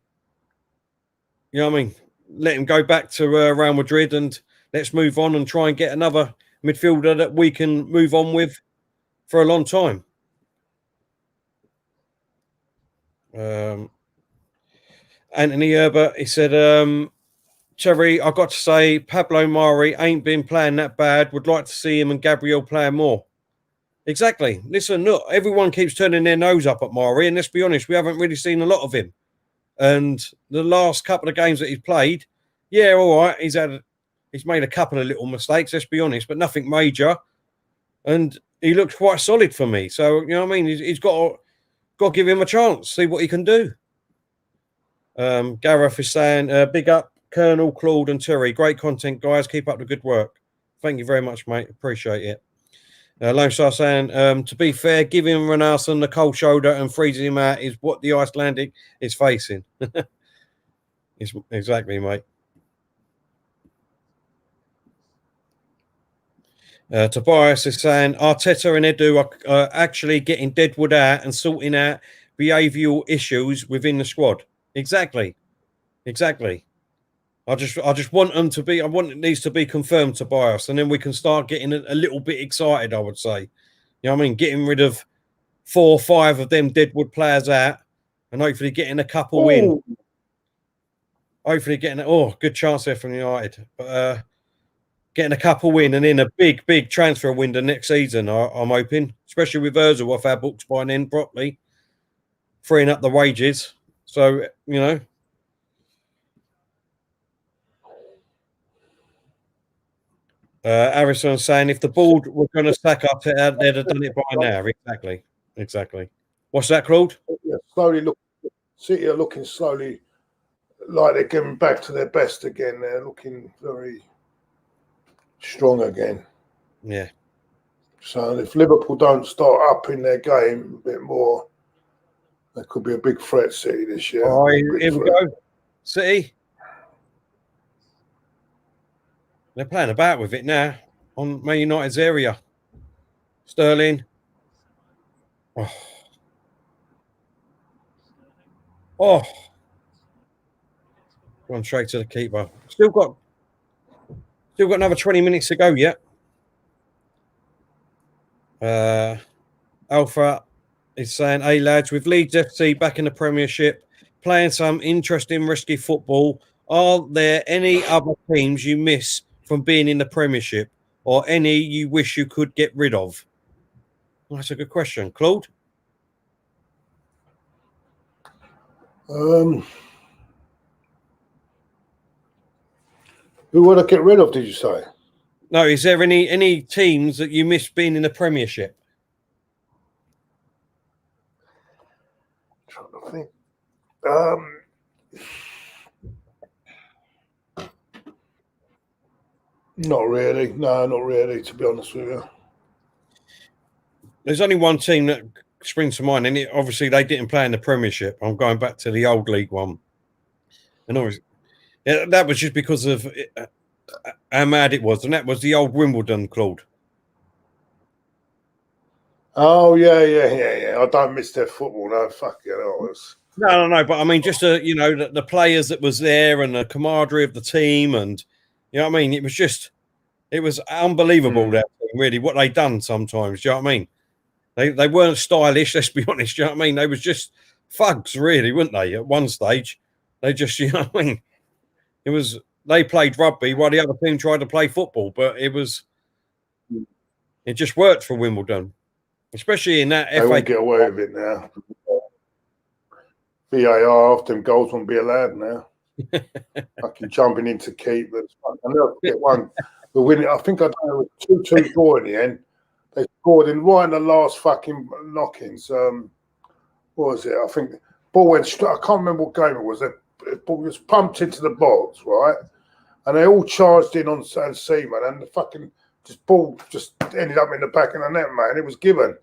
you know what I mean, let him go back to Real Madrid and let's move on and try and get another midfielder that we can move on with for a long time. Anthony Herbert, he said, Terry, I've got to say, Pablo Mari ain't been playing that bad. Would like to see him and Gabriel playing more. Exactly. Listen, look, everyone keeps turning their nose up at Mari, and let's be honest, we haven't really seen a lot of him. And the last couple of games that he's played, yeah, all right, he's made a couple of little mistakes, let's be honest, but nothing major. And he looks quite solid for me. So, you know what I mean? He's got to give him a chance, see what he can do. Gareth is saying, big up, Colonel, Claude and Terry. Great content, guys. Keep up the good work. Thank you very much, mate. Appreciate it. Lone Star saying, to be fair, giving Renarson the cold shoulder and freezing him out is what the Icelandic is facing. Exactly, mate. Tobias is saying, Arteta and Edu are actually getting Deadwood out and sorting out behavioural issues within the squad. Exactly. I just want them to be. I want these to be confirmed, Tobias, and then we can start getting a little bit excited. I would say, you know what I mean, getting rid of 4 or 5 of them Deadwood players out, and hopefully getting a couple in. Hopefully getting good chance there from United, but getting a couple in and in a big transfer window next season. I'm hoping, especially with Ozil off our books by then properly, freeing up the wages. So you know. Harrison saying if the board were going to sack up, they'd have done it by now. Exactly. What's that, Claude? Yeah, slowly look. City are looking slowly like they're getting back to their best again. They're looking very strong again. Yeah. So if Liverpool don't start upping their game a bit more, that could be a big threat, City, this year. All right, here we go. City. They're playing about with it now on Man United's area. Sterling. Oh. Oh. Gone straight to the keeper. Still got another 20 minutes to go yet. Alpha is saying, hey lads, with Leeds FC back in the Premiership, playing some interesting risky football, are there any other teams you miss from being in the Premiership, or any you wish you could get rid of? Well, that's a good question. Claude? Who would I get rid of, did you say? No, is there any teams that you miss being in the Premiership? I'm trying to think. Not really. No, not really, to be honest with you. There's only one team that springs to mind, and obviously they didn't play in the Premiership. I'm going back to the old League One. And obviously, that was just because of how mad it was, and that was the old Wimbledon, Claude. Oh, yeah. I don't miss their football, no. Fuck it. No. But I mean, just the players that was there and the camaraderie of the team, and you know what I mean. It was unbelievable that team, really what they done sometimes. Do you know what I mean? They weren't stylish. Let's be honest. Do you know what I mean? They was just thugs, really, weren't they? At one stage, they just what I mean. They played rugby while the other team tried to play football, but it just worked for Wimbledon, especially in that FA. They won't get away with it now. VAR after them goals won't be allowed now. Fucking jumping into keepers. I never get one. We're winning. I think I don't know, it was 2-2 draw in the end. They scored right in the last fucking knock-ins. What was it? I think the ball went straight. I can't remember what game it was. The ball was pumped into the box, right? And they all charged in on Seaman, and the fucking ball just ended up in the back of the net, man. It was given.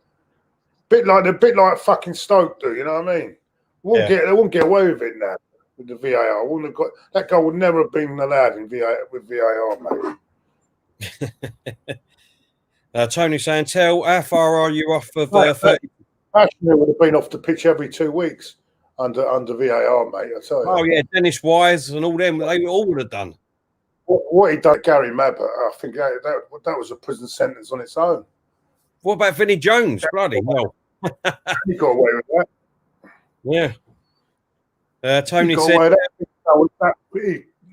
A bit like fucking Stoke do, you know what I mean? They won't get away with it now with the VAR. Wouldn't have got that goal would never have been allowed with VAR, mate. Tony saying, "Tell, how far are you off of 30?" Ashton would have been off the pitch every 2 weeks under VAR, mate. I tell you. Oh yeah, Dennis Wise and all them. They all would have done. What he done, Gary Mabbutt, I think that was a prison sentence on its own. What about Vinnie Jones? Bloody hell. He got away with that. Yeah. Tony said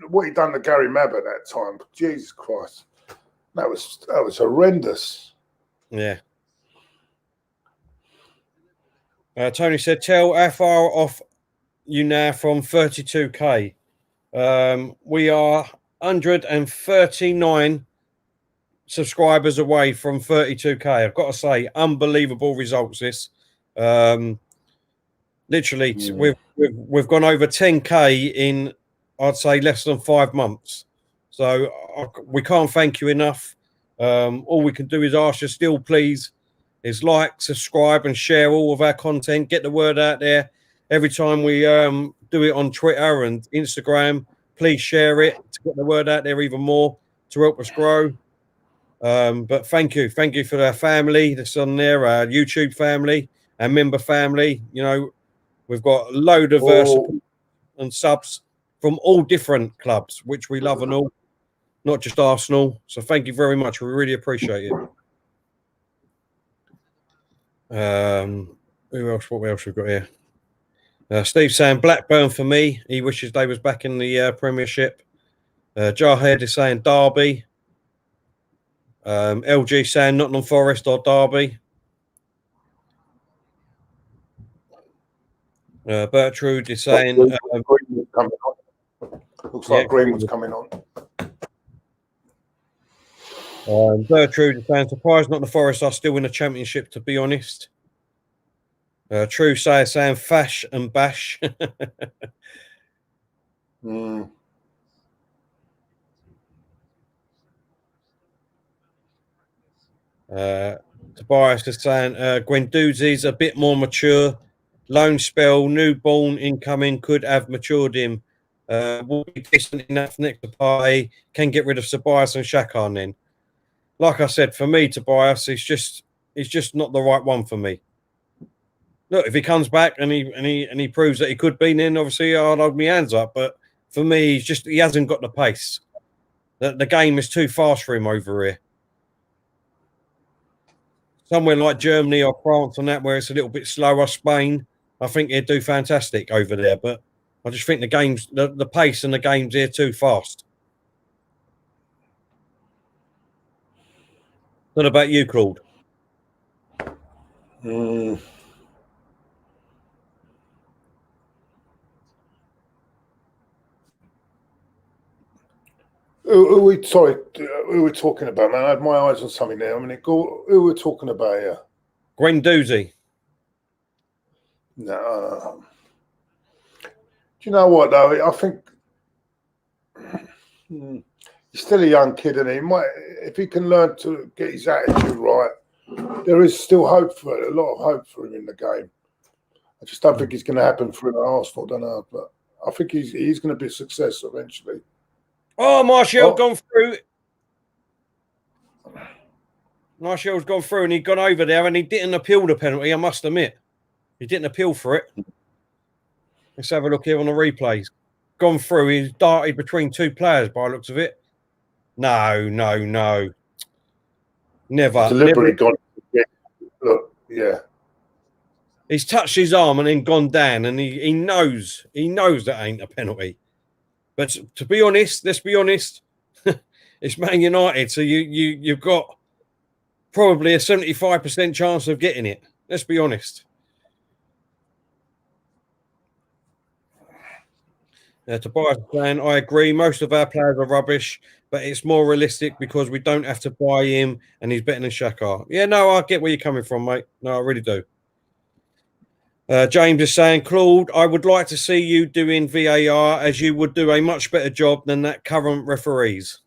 what he done to Gary Mabbutt that time. Jesus Christ. That was horrendous. Yeah. Tony said, "Tell, how far off you now from 32k?" We are 139 subscribers away from 32k. I've got to say, unbelievable results. This, literally, we've gone over 10k in, I'd say, less than 5 months. So we can't thank you enough. All we can do is ask you still, please, is like, subscribe, and share all of our content. Get the word out there. Every time we do it on Twitter and Instagram, please share it to get the word out there even more to help us grow. But thank you for our family that's on there, our YouTube family, our member family. You know, we've got a load of support and subs from all different clubs, which we love and all, not just Arsenal. So thank you very much. We really appreciate it. Who else? What else we've got here? Steve saying Blackburn for me. He wishes they was back in the Premiership. Jarhead is saying Derby. LG saying Nottingham Forest or Derby. Bertrude is saying looks like Greenwood's coming on. Bertrude is saying surprised Nottingham Forest are still in the Championship, to be honest. True Sayer saying fash and bash. Tobias is saying Guendouzi's a bit more mature. Loan spell, newborn incoming, could have matured him. Will be decent enough next to party. Can get rid of Ceballos and Xhaka then. Like I said, for me, Tobias, he's just not the right one for me. Look, if he comes back and he proves that he could be, then obviously I'll hold my hands up. But for me, he hasn't got the pace. The game is too fast for him over here. Somewhere like Germany or France and that, where it's a little bit slower, Spain, I think he'd do fantastic over there. But I just think the pace and the game's here too fast. What about you, Claude? Who are we talking about, man? I had my eyes on something there. Who are we talking about here? Guendouzi. No. Do you know what, though? I think he's still a young kid, and if he can learn to get his attitude right, there is still hope for it, a lot of hope for him in the game. I just don't think it's going to happen for him at Arsenal, don't know, but I think he's going to be a success eventually. Oh, Martial's gone through. Martial's gone through and he'd gone over there and he didn't appeal the penalty, I must admit. He didn't appeal for it. Let's have a look here on the replays. Gone through, he's darted between two players by the looks of it. No. Never. Deliberately gone. Look, yeah. He's touched his arm and then gone down and he knows that ain't a penalty. But to be honest, let's be honest, it's Man United, so you've got probably a 75% chance of getting it. Let's be honest. Tobias saying, I agree, most of our players are rubbish, but it's more realistic because we don't have to buy him and he's better than Xhaka. Yeah, no, I get where you're coming from, mate. No, I really do. James is saying, Claude, I would like to see you doing VAR as you would do a much better job than that current referees.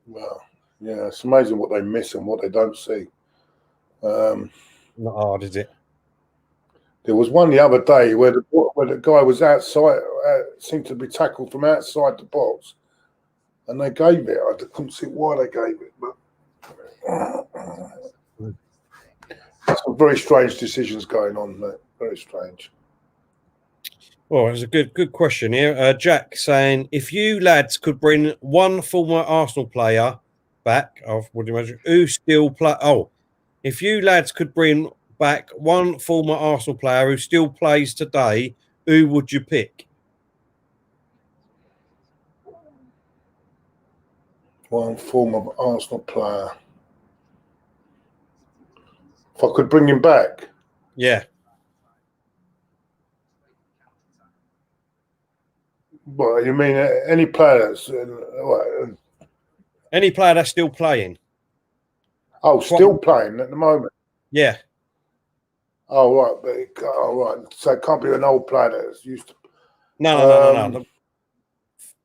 Well, yeah, it's amazing what they miss and what they don't see. Not hard, is it? There was one the other day where the guy was outside, seemed to be tackled from outside the box, and they gave it. I couldn't see why they gave it, but some very strange decisions going on there. Very strange. Well, it's a good question here. Jack saying, if you lads could bring one former Arsenal player back, I would imagine, who still play? Oh, if you lads could bring back one former Arsenal player who still plays today, who would you pick? One former Arsenal player. If I could bring him back? Yeah. Well, you mean any players? Any player that's still playing. Oh, still playing at the moment? Yeah. Oh, right. So it can't be an old player that's used to... No.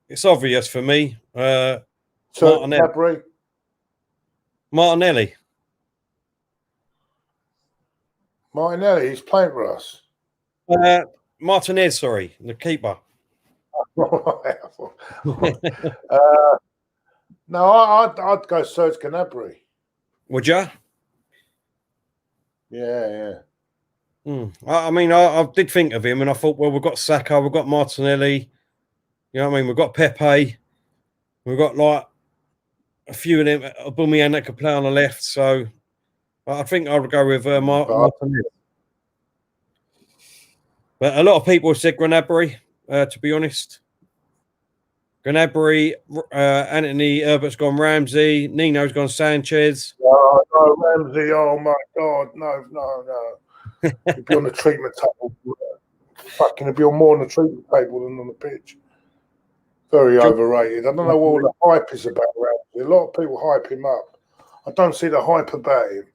It's obvious for me. Martinelli. Martinelli, he's playing for us. Martinez, sorry, the keeper. No, I'd go Serge Gnabry. Would you? Yeah. I mean, I did think of him, and I thought, well, we've got Saka, we've got Martinelli. You know what I mean? We've got Pepe. We've got like a few of them, aubameyang that could play on the left. So I think I would go with Martinelli. But a lot of people said Gnabry, to be honest. Gnabry, Anthony Herbert's gone Ramsey, Nino's gone Sanchez. Oh, no, Ramsey, oh my God, no. He'd be on the treatment table. Fucking, he'd be more on the treatment table than on the pitch. Very overrated. I don't know what all the hype is about Ramsey. A lot of people hype him up. I don't see the hype about him.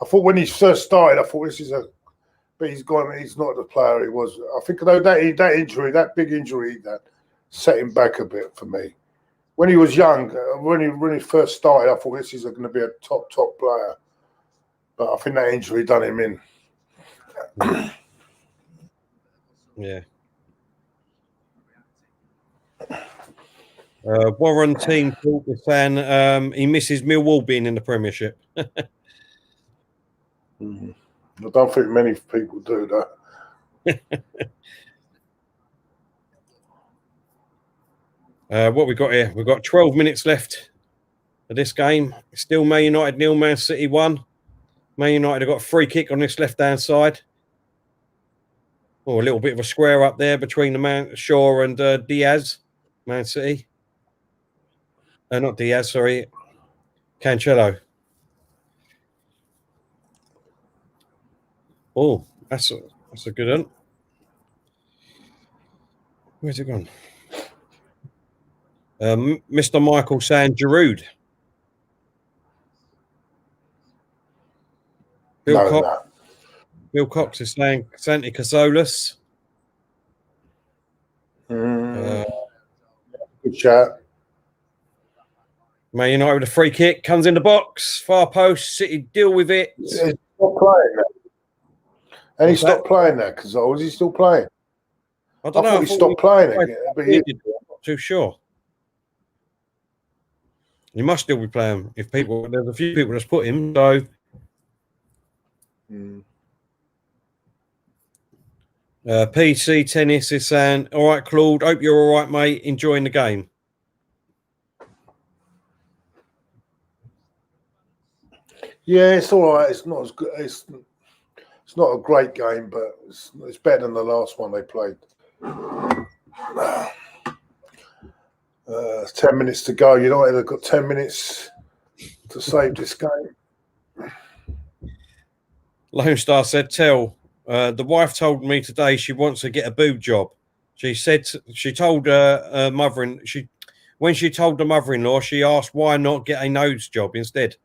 I thought when he first started, I thought this is a. But he's gone. He's not the player he was. I think though that injury, that big injury, that set him back a bit for me. When he was young, when he first started, I thought this is going to be a top player. But I think that injury done him in. Yeah. Warren team talk is saying he misses Millwall being in the Premiership. I don't think many people do that. What we got here? We've got 12 minutes left of this game. Still Man United 0, Man City 1. Man United have got a free kick on this left-hand side. Oh, a little bit of a square up there between the Shaw and Diaz, Man City. Not Diaz, sorry. Cancelo. Oh, that's a good one. Where's it gone? Mr. Michael saying Giroud. Bill Cox is saying Santi Cazorla. Good shot. Man United with a free kick, comes in the box, far post, City deal with it. He's not playing that. And he stopped playing that because was he still playing? I don't know. Thought he stopped playing again, but I'm not too sure. He must still be playing. There's a few people that's put him, so. PC Tennis is saying, all right, Claude, hope you're all right, mate. Enjoying the game. Yeah, it's all right. It's not as good. It's not a great game, but it's better than the last one they played. 10 minutes to go. United have got 10 minutes to save this game. Lone Star said, tell. The wife told me today she wants to get a boob job. She said she told her when she told the mother-in-law, she asked why not get a nose job instead.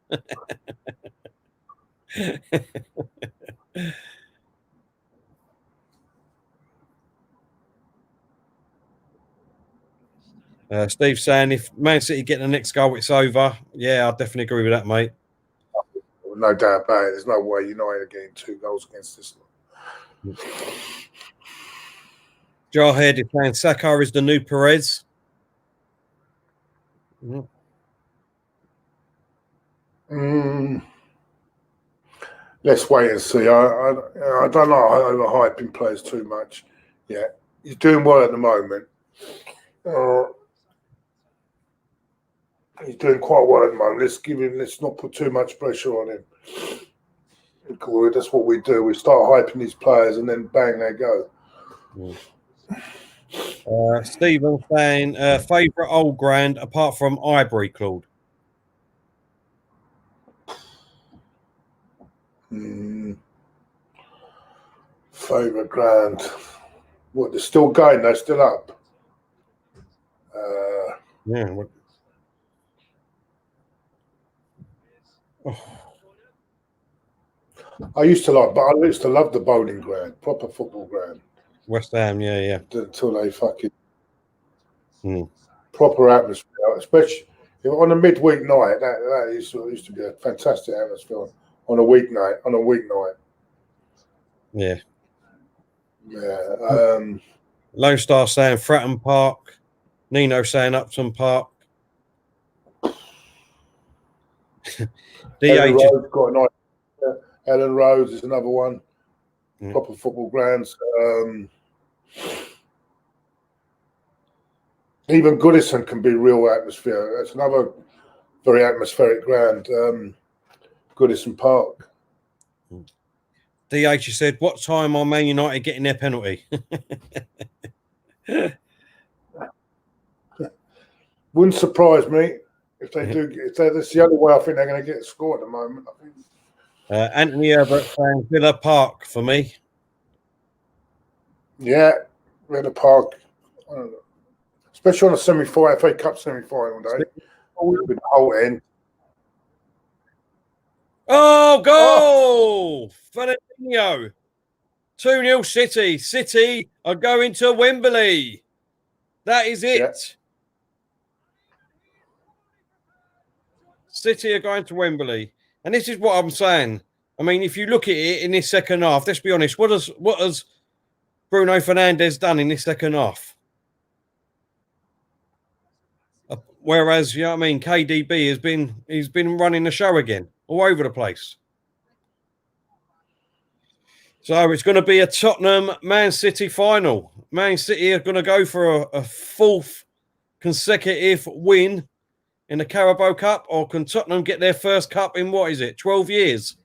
Steve saying if Man City get the next goal, it's over. Yeah, I definitely agree with that, mate. No doubt about it. There's no way United are getting 2 goals against this one. Jarhead is saying Saka is the new Perez. Let's wait and see. I don't know. I overhyping players too much. Yeah, he's doing well at the moment. He's doing quite well at the moment. Let's not put too much pressure on him. That's what we do. We start hyping these players and then bang, they go. Stephen saying favourite old grand apart from Ivory, Claude. Favourite grand. What, they're still going? They're still up? Yeah. I used to love the bowling ground, proper football ground. West Ham, yeah. Until they fucking proper atmosphere, especially on a midweek night. That used to be a fantastic atmosphere on a weeknight. Yeah. Lone Star saying Fratton Park. Nino saying Upton Park. Ellen Road's got a nice. Ellen Road is another one. Proper football grounds. Even Goodison can be real atmosphere. That's another very atmospheric ground. Goodison Park. DH said, what time are Man United getting their penalty? Wouldn't surprise me if they do. That's the only way I think they're going to get a score at the moment. I think. Anthony Herbert saying Villa Park for me. Yeah, Villa Park. I don't know. Especially on a semi-final, FA Cup semi-final day. With the whole end. Oh, goal! Fernandinho. 2-0 City. City are going to Wembley. That is it. Yeah. City are going to Wembley. And this is what I'm saying. I mean, if you look at it in this second half, let's be honest, what has Bruno Fernandes done in this second half? Whereas, you know what I mean, KDB he's been running the show again, all over the place. So it's going to be a Tottenham Man City final. Man City are going to go for a fourth consecutive win in the Carabao Cup, or can Tottenham get their first cup in, 12 years?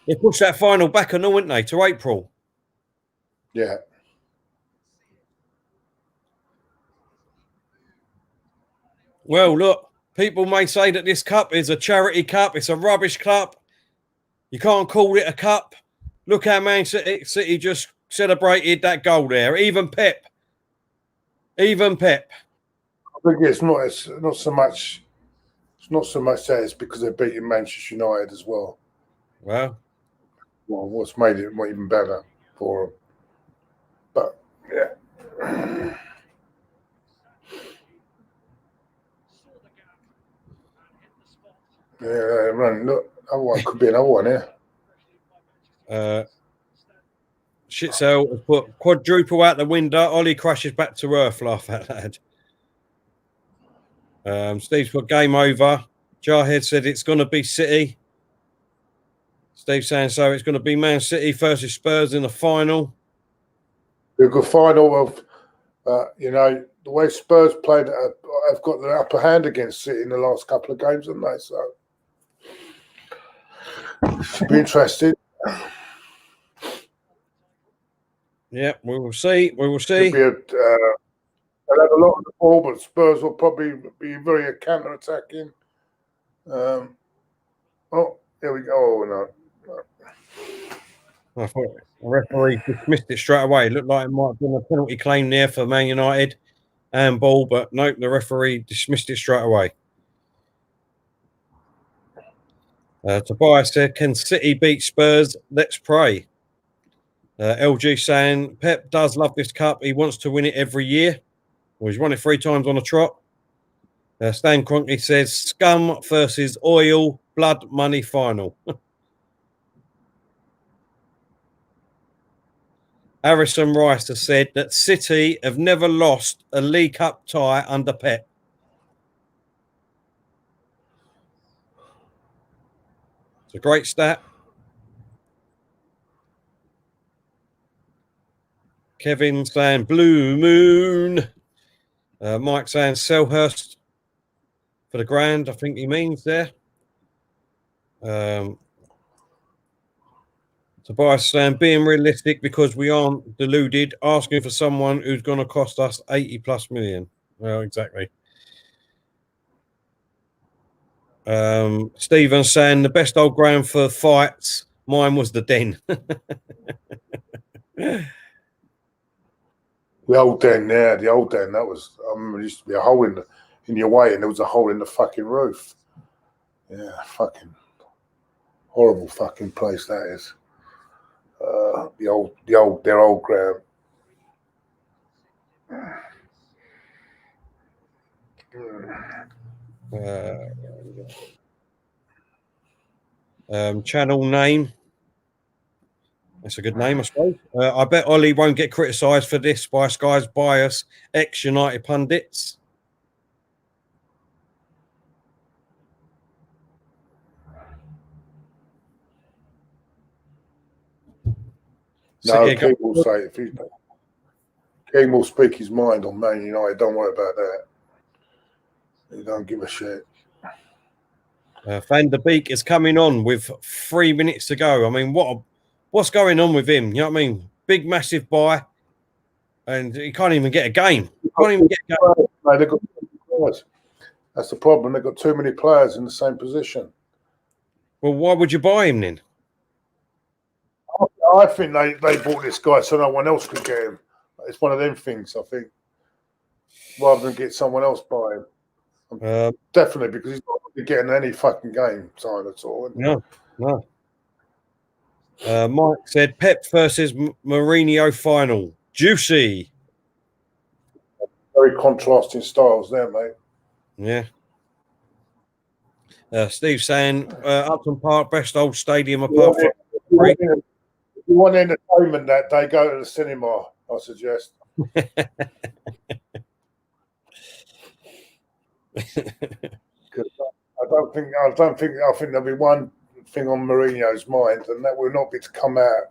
They pushed that final back, wouldn't they, to April? Yeah. Well, look, people may say that this cup is a charity cup. It's a rubbish cup. You can't call it a cup. Look how Man City just celebrated that goal there. Even Pep. I think it's not so much that it's because they're beating Manchester United as well. Well, what's made it even better for them. But yeah. Yeah, run. Look, could be another one here. Shitzel has put quadruple out the window. Ollie crashes back to earth. Laugh out loud. Steve's put game over. Jarhead said it's going to be City. Steve saying so. It's going to be Man City versus Spurs in the final. A good final of, the way Spurs played. Have got the upper hand against City in the last couple of games, haven't they? So should be interesting. Yeah, we will see. They'll have a lot of the ball, but Spurs will probably be very counter-attacking. Here we go. Oh, no. I thought the referee dismissed it straight away. It looked like it might have been a penalty claim there for Man United and ball, but no, the referee dismissed it straight away. Tobias said, can City beat Spurs? Let's pray. LG saying, Pep does love this cup. He wants to win it every year. Well, he's won it 3 times on a trot. Stan Kroenke says, scum versus oil, blood money final. Harrison Rice has said that City have never lost a League Cup tie under Pep. It's a great stat. Kevin saying Blue Moon. Mike saying Selhurst for the grand, I think he means there. Tobias saying being realistic because we aren't deluded, asking for someone who's going to cost us 80+ million. Well, exactly. Stephen saying the best old ground for fights. Mine was the Den. The old Den, yeah, the old Den. That was. I remember there used to be a hole in your way, and there was a hole in the fucking roof. Yeah, fucking horrible fucking place that is. Their old ground. Channel name. That's a good name, I suppose. I bet Ollie won't get criticised for this by Sky's bias, ex-United pundits. No, King will say King will speak his mind on Man United. Don't worry about that. He don't give a shit. Van der Beek is coming on with 3 minutes to go. I mean, what's going on with him? You know what I mean? Big, massive buy, and he can't even get a game. They've got players. That's the problem. They've got too many players in the same position. Well, why would you buy him then? I think they bought this guy so no one else could get him. It's one of them things, I think, rather than get someone else buy him. Definitely, because be getting any fucking game time at all. No. Mike said Pep versus Mourinho final. Juicy. Very contrasting styles there, mate. Yeah. Steve saying Upton Park, best old stadium apart from. If you want entertainment that day, go to the cinema, I suggest. I think there'll be one thing on Mourinho's mind, and that will not be to come out.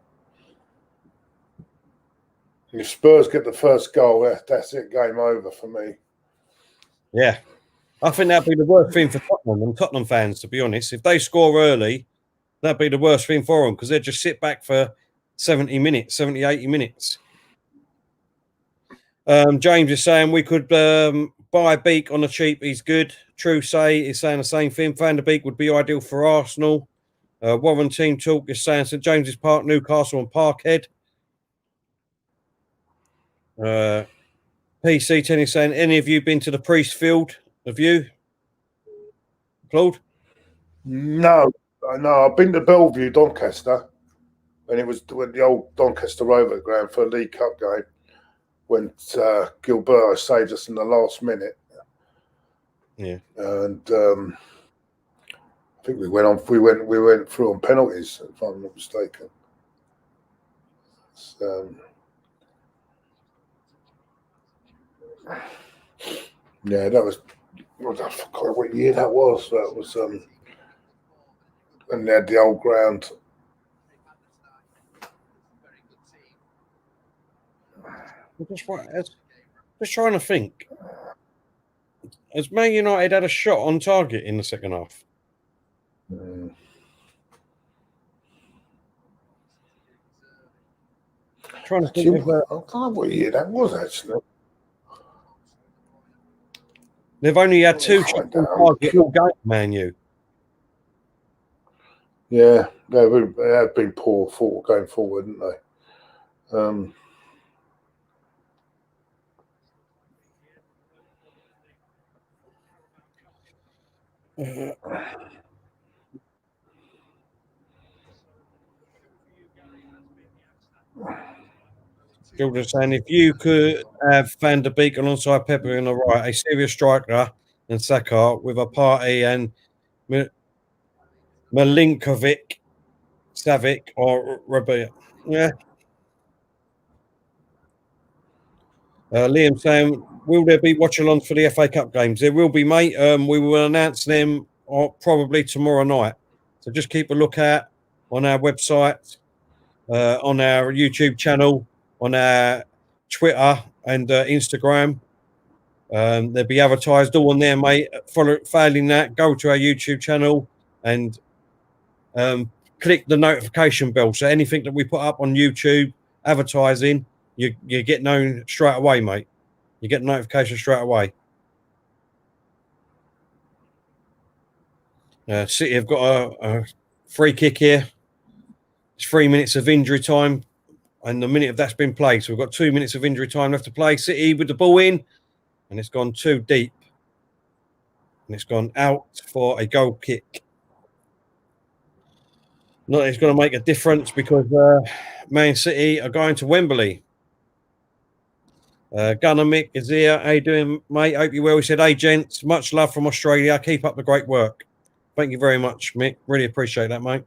If Spurs get the first goal, that's it, game over for me. Yeah. I think that'd be the worst thing for Tottenham and Tottenham fans, to be honest. If they score early, that'd be the worst thing for them because they'd just sit back for 70 minutes, 70, 80 minutes. James is saying we could buy Beak on the cheap. He's good. True Say is saying the same thing. Van der Beek would be ideal for Arsenal. Warren Team Talk is saying St James's Park, Newcastle and Parkhead. PC 10 is saying, any of you been to the Priestfield? Have you, Claude? No. I've been to Bellevue, Doncaster, and it was when the old Doncaster Rover ground for a League Cup game when Gilberto saved us in the last minute. Yeah, and I think we went through on penalties, if I'm not mistaken. Yeah, that was. I forgot what year that was. That was and they had the old ground. Just trying to think. Has Man United had a shot on target in the second half? Trying to think. I don't know what year that was actually. They've only had 2 shots on target all game, Man U. Yeah, they have been poor going forward, haven't they? Jordan saying if you could have Van der Beek alongside Pepper on the right, a serious striker and Saka with a party and Milinkovic, Savic or Rabia. Yeah. Liam saying, will there be watch-alongs for the FA Cup games? There will be, mate. We will announce them probably tomorrow night. So just keep a lookout on our website, on our YouTube channel, on our Twitter and Instagram. They'll be advertised all on there, mate. Failing that, go to our YouTube channel and click the notification bell. So anything that we put up on YouTube, advertising, you get known straight away, mate. You get notification straight away. City have got a free kick here. It's 3 minutes of injury time. And the minute of that's been played. So we've got 2 minutes of injury time left to play. City with the ball in. And it's gone too deep. And it's gone out for a goal kick. Not that it's going to make a difference because Man City are going to Wembley. Gunner Mick is here. How you doing, mate? Hope you're well. He said, hey, gents, much love from Australia. Keep up the great work. Thank you very much, Mick. Really appreciate that, mate.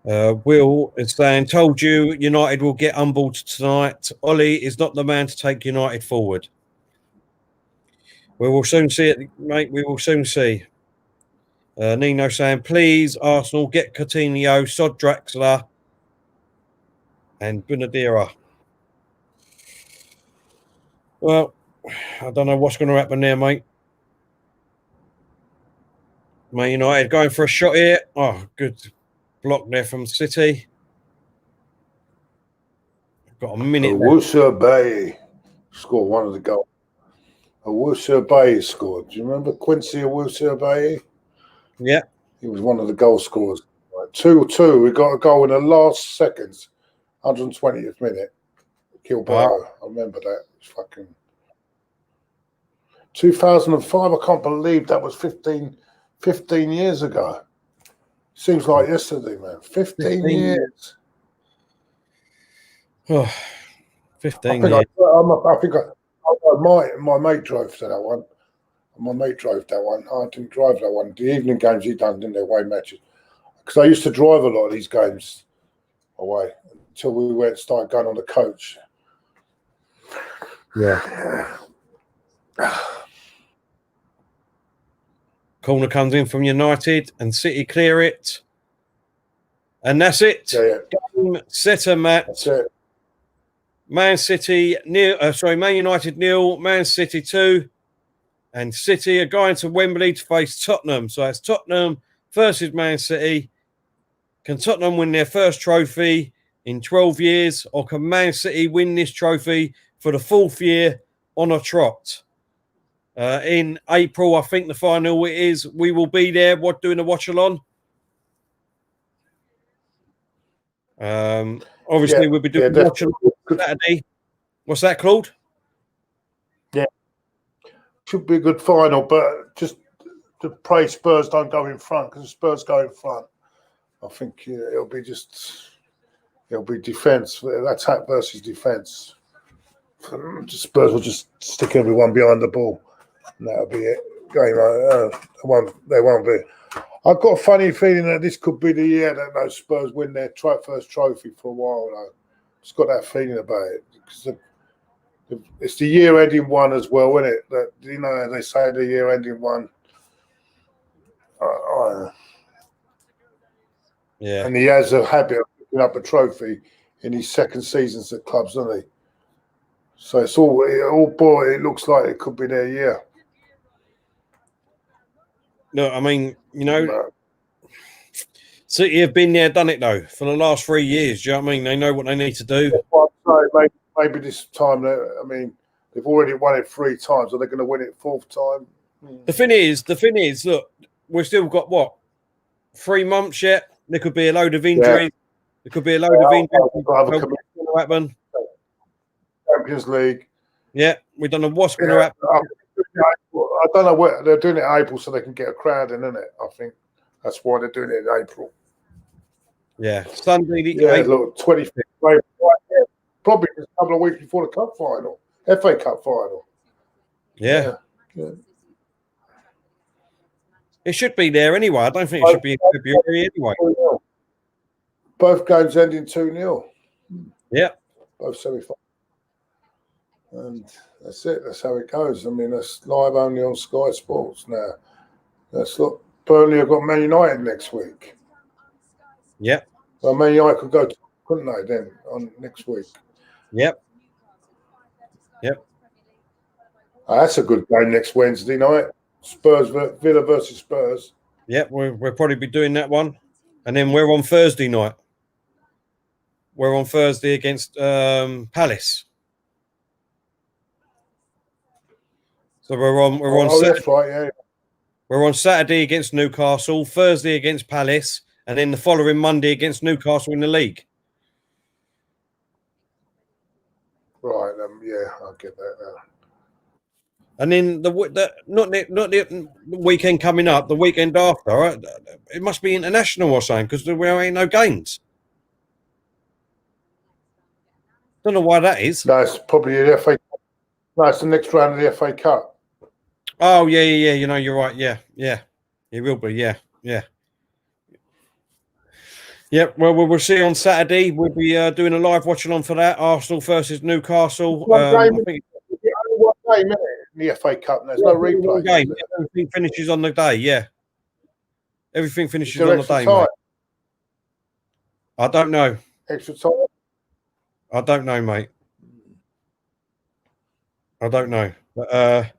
Will is saying, told you United will get humbled tonight. Ollie is not the man to take United forward. We will soon see it, mate. We will soon see. Nino saying, please, Arsenal, get Coutinho, Sod Draxler, and Bunadira. Well, I don't know what's going to happen there, mate. Man United going for a shot here. Oh, good block there from City. Got a minute. Owusu Bay scored one of the goals. Owusu Bay scored. Do you remember Quincy Owusu Bay? Yeah. He was one of the goal scorers. 2-2. We got a goal in the last seconds, 120th minute. Gilberto. I remember that. It's fucking 2005. I can't believe that was 15 years ago. Seems like yesterday, man. 15 years. Oh, 15 I years. think my mate drove to that one. My mate drove that one. I didn't drive that one. The evening games he done, didn't they? Away matches. Because I used to drive a lot of these games away until we started going on the coach. Yeah. Corner comes in from United and City clear it. And that's it. Yeah. Game, setter, Matt. That's it. Man United 0, Man City 2. And City are going to Wembley to face Tottenham. So it's Tottenham versus Man City. Can Tottenham win their first trophy in 12 years? Or can Man City win this trophy for the 4th year on a trot? In April, I think the final is. We will be there. Doing a watch-along? Obviously, we'll be doing a watch-along Saturday. What's that, Claude? Yeah. Should be a good final, but just to pray Spurs don't go in front, because Spurs go in front, I think it'll be defence, attack versus defence. Spurs will just stick everyone behind the ball, and that'll be it. Game, they won't be. I've got a funny feeling that this could be the year that those Spurs win their first trophy for a while. Though. Just got that feeling about it, because it's the year-ending one as well, isn't it? That they say the year-ending one. Yeah. And he has a habit of picking up a trophy in his second seasons at clubs, doesn't he? So it looks like it could be their year. No, I mean, City have been there, done it though, for the last 3 years. Do you know what I mean? They know what they need to do. Maybe this time, they've already won it 3 times. Are they going to win it 4th time? The thing is, look, we've still got 3 months yet. There could be a load of injuries. Yeah. There could be a load of injuries. Happen. Champions League. Yeah, we don't know what's going to happen. I don't know what they're doing it in April so they can get a crowd in, isn't it? I think that's why they're doing it in April. Yeah, Sunday. Look, 25th. Probably just a couple of weeks before the cup final, FA Cup final. Yeah. It should be there anyway. I don't think it should be in February anyway. Both games ending 2-0. Yeah. Both semi-finals. And that's it. That's how it goes. I mean, that's live only on Sky Sports now. That's look. Burnley have got Man United next week. Yeah. So Man United could go, couldn't they, then, on next week? Yep. That's a good game next Wednesday night. Villa versus Spurs. Yep, we'll probably be doing that one. And then we're on Thursday night. We're on Thursday against Palace. So we're on Saturday. That's right, yeah. We're on Saturday against Newcastle, Thursday against Palace, and then the following Monday against Newcastle in the league. Right, yeah, I get that now. And then not the weekend coming up, the weekend after, right? It must be international or something because there ain't no games. Don't know why that is. No, it's probably the FA. No, it's the next round of the FA Cup. Oh yeah. You're right. Yeah. It will be. Yeah. Yep. Well, we'll see on Saturday. We'll be doing a live watch along for that. Arsenal versus Newcastle. I think one game, isn't it? In the FA Cup. There's no replay. Game. Everything finishes on the day. Yeah. Everything finishes on the day, mate. I don't know. Extra time. I don't know, mate. I don't know. But,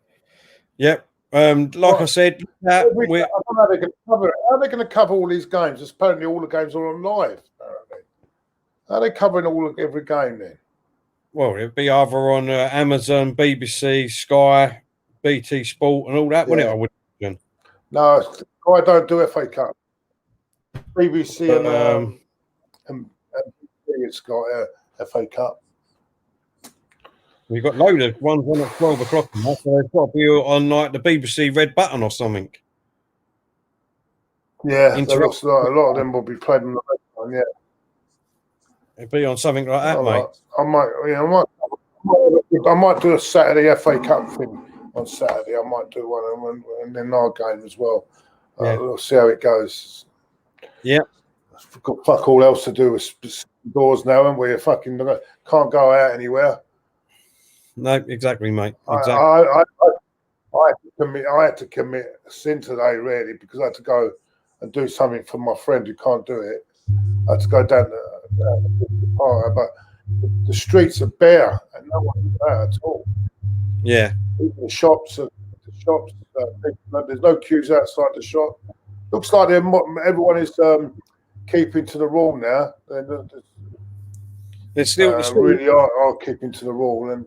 yep. Like I said, I don't know how they're going to cover it. How are they going to cover all these games? Apparently, all the games are on live. Apparently, how are they covering every game then? Well, it'd be either on Amazon, BBC, Sky, BT Sport, and all that, wouldn't it? I would imagine. No, I don't do FA Cup. BBC and Sky FA Cup. We've got loads of ones on at 12 o'clock, so they've got to be on like the BBC Red Button or something. Yeah, there looks like a lot of them will be played on the red one. Yeah, it'd be on something like that, all mate. right. I might do a Saturday FA Cup thing on Saturday. I might do one and then our game as well. Yeah. We'll see how it goes. Yeah. We've got fuck all else to do with doors now, and we fucking can't go out anywhere. No, exactly, mate. Exactly. I had to commit a sin today, really, because I had to go and do something for my friend who can't do it. I had to go down the park, but the streets are bare and no one's there at all. Yeah. Even the shops, there's no queues outside the shop. Looks like everyone is keeping to the rule now. It's still really are keeping to the rule, and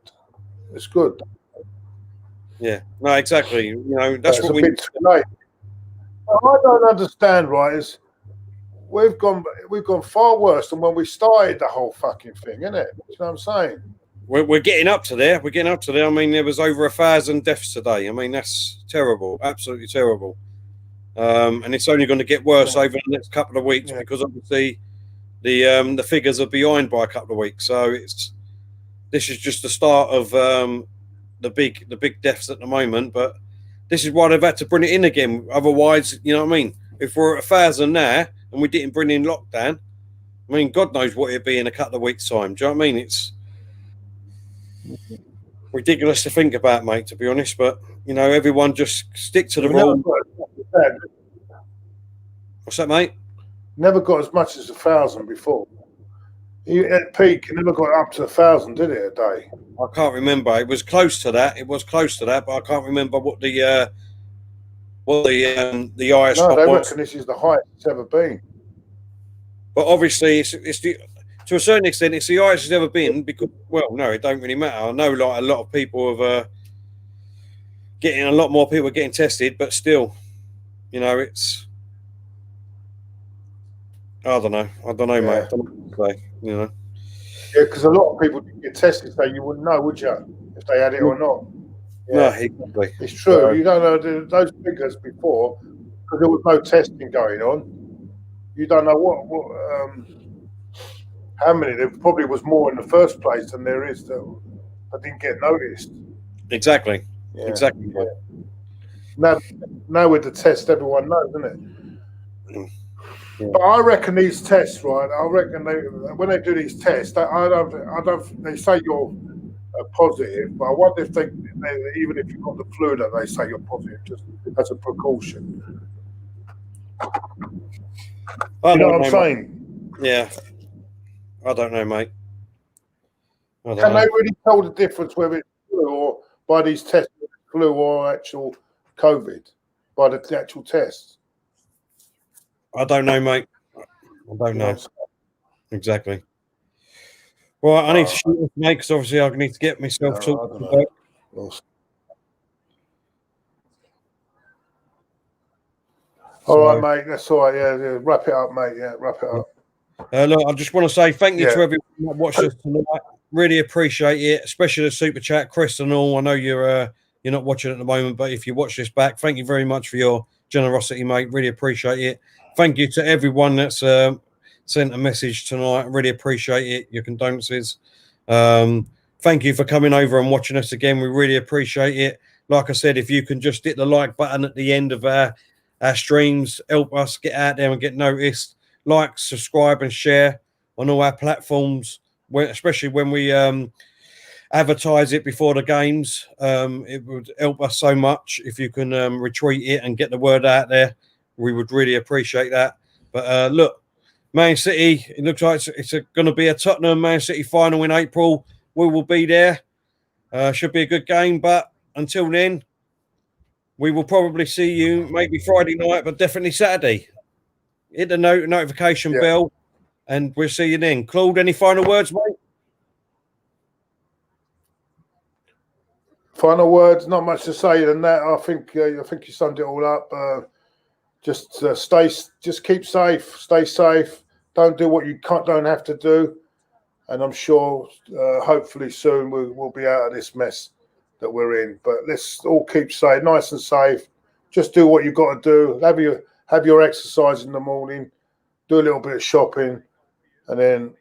it's good. Yeah, no, exactly. You know, that's what we. Bit too late. I don't understand, right? Is we've gone far worse than when we started the whole fucking thing, isn't it? You know what I'm saying? We're getting up to there. We're getting up to there. I mean, there was over 1,000 deaths today. I mean, that's terrible, absolutely terrible. And it's only going to get worse over the next couple of weeks because obviously the figures are behind by a couple of weeks. So this is just the start of the big deaths at the moment. But this is why they've had to bring it in again. Otherwise, you know what I mean? If we're at 1,000 now and we didn't bring in lockdown, I mean, God knows what it'd be in a couple of weeks' time. Do you know what I mean? It's ridiculous to think about, mate, to be honest. But, you know, everyone just stick to the rule. What's that, mate? Never got as much as 1,000 before. At peak, it never got up to 1,000, did it, a day? I can't remember. It was close to that. But I can't remember what the highest No, they was. reckon this is the highest it's ever been. But obviously, it's to a certain extent, it's the highest it's ever been because, well, no, it don't really matter. I know, like, a lot of people have a lot more people are getting tested, but still, you know, it's. I don't know, mate. I don't know, you know. Yeah, because a lot of people didn't get tested, so you wouldn't know, would you, if they had it or not? Yeah. No, exactly. It's true. You don't know those figures before because there was no testing going on. You don't know how many. There probably was more in the first place than there is that didn't get noticed. Exactly. Yeah. Exactly. Yeah. Now with the test, everyone knows, isn't it? Yeah. But I reckon these tests, right? I reckon when they do these tests, I don't. They say you're positive, but I wonder if they even if you've got the flu, that they say you're positive just as a precaution. You know what I'm saying? Yeah. I don't know, mate. Can they really tell the difference whether it's flu or by these tests, flu or actual COVID, by the actual tests? I don't know, mate. I don't know. Exactly. Well, I need to shoot this, mate, because obviously I need to get myself talking about. All right, mate. That's all right. Yeah. Wrap it up, mate. Yeah, wrap it up. Look, I just want to say thank you to everyone that watched us tonight. Really appreciate it, especially the super chat, Chris and all. I know you're not watching at the moment, but if you watch this back, thank you very much for your generosity, mate. Really appreciate it. Thank you to everyone that's sent a message tonight. Really appreciate it. Your condolences. Thank you for coming over and watching us again. We really appreciate it. Like I said, if you can just hit the like button at the end of our streams, help us get out there and get noticed. Like, subscribe, and share on all our platforms, especially when we advertise it before the games. It would help us so much if you can retweet it and get the word out there. We would really appreciate that. But look, Man City, it looks like it's going to be a Tottenham Man City final in April. We will be there. Should be a good game. But until then, we will probably see you maybe Friday night, but definitely Saturday. Hit the notification bell, and we'll see you then. Claude, any final words, mate? Final words, not much to say than that. I think you summed it all up. Just keep safe, stay safe. Don't do what you don't have to do. and I'm sure, hopefully soon we'll be out of this mess that we're in. But let's all keep safe, nice and safe. Just do what you've got to do. Have your exercise in the morning. Do a little bit of shopping, and then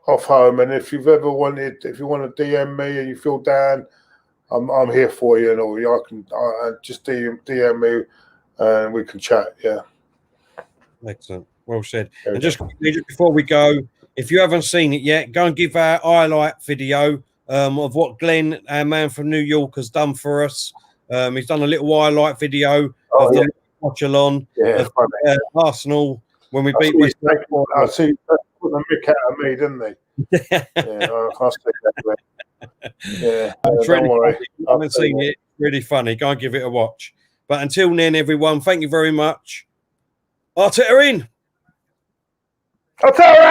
off home. And if you want to DM me and you feel down, I'm here for you. And all I can just DM me, and we can chat. Yeah. Excellent. Well said. And just before we go, if you haven't seen it yet, go and give our highlight video of what Glenn, our man from New York, has done for us. He's done a little highlight video of the watch along of Arsenal when we beat West Ham. I see he put the mick out of me, didn't he? I see that. Yeah, it's really don't worry. Funny. If you haven't seen it, really funny. Go and give it a watch. But until then, everyone, thank you very much. Arteta in. Arteta out!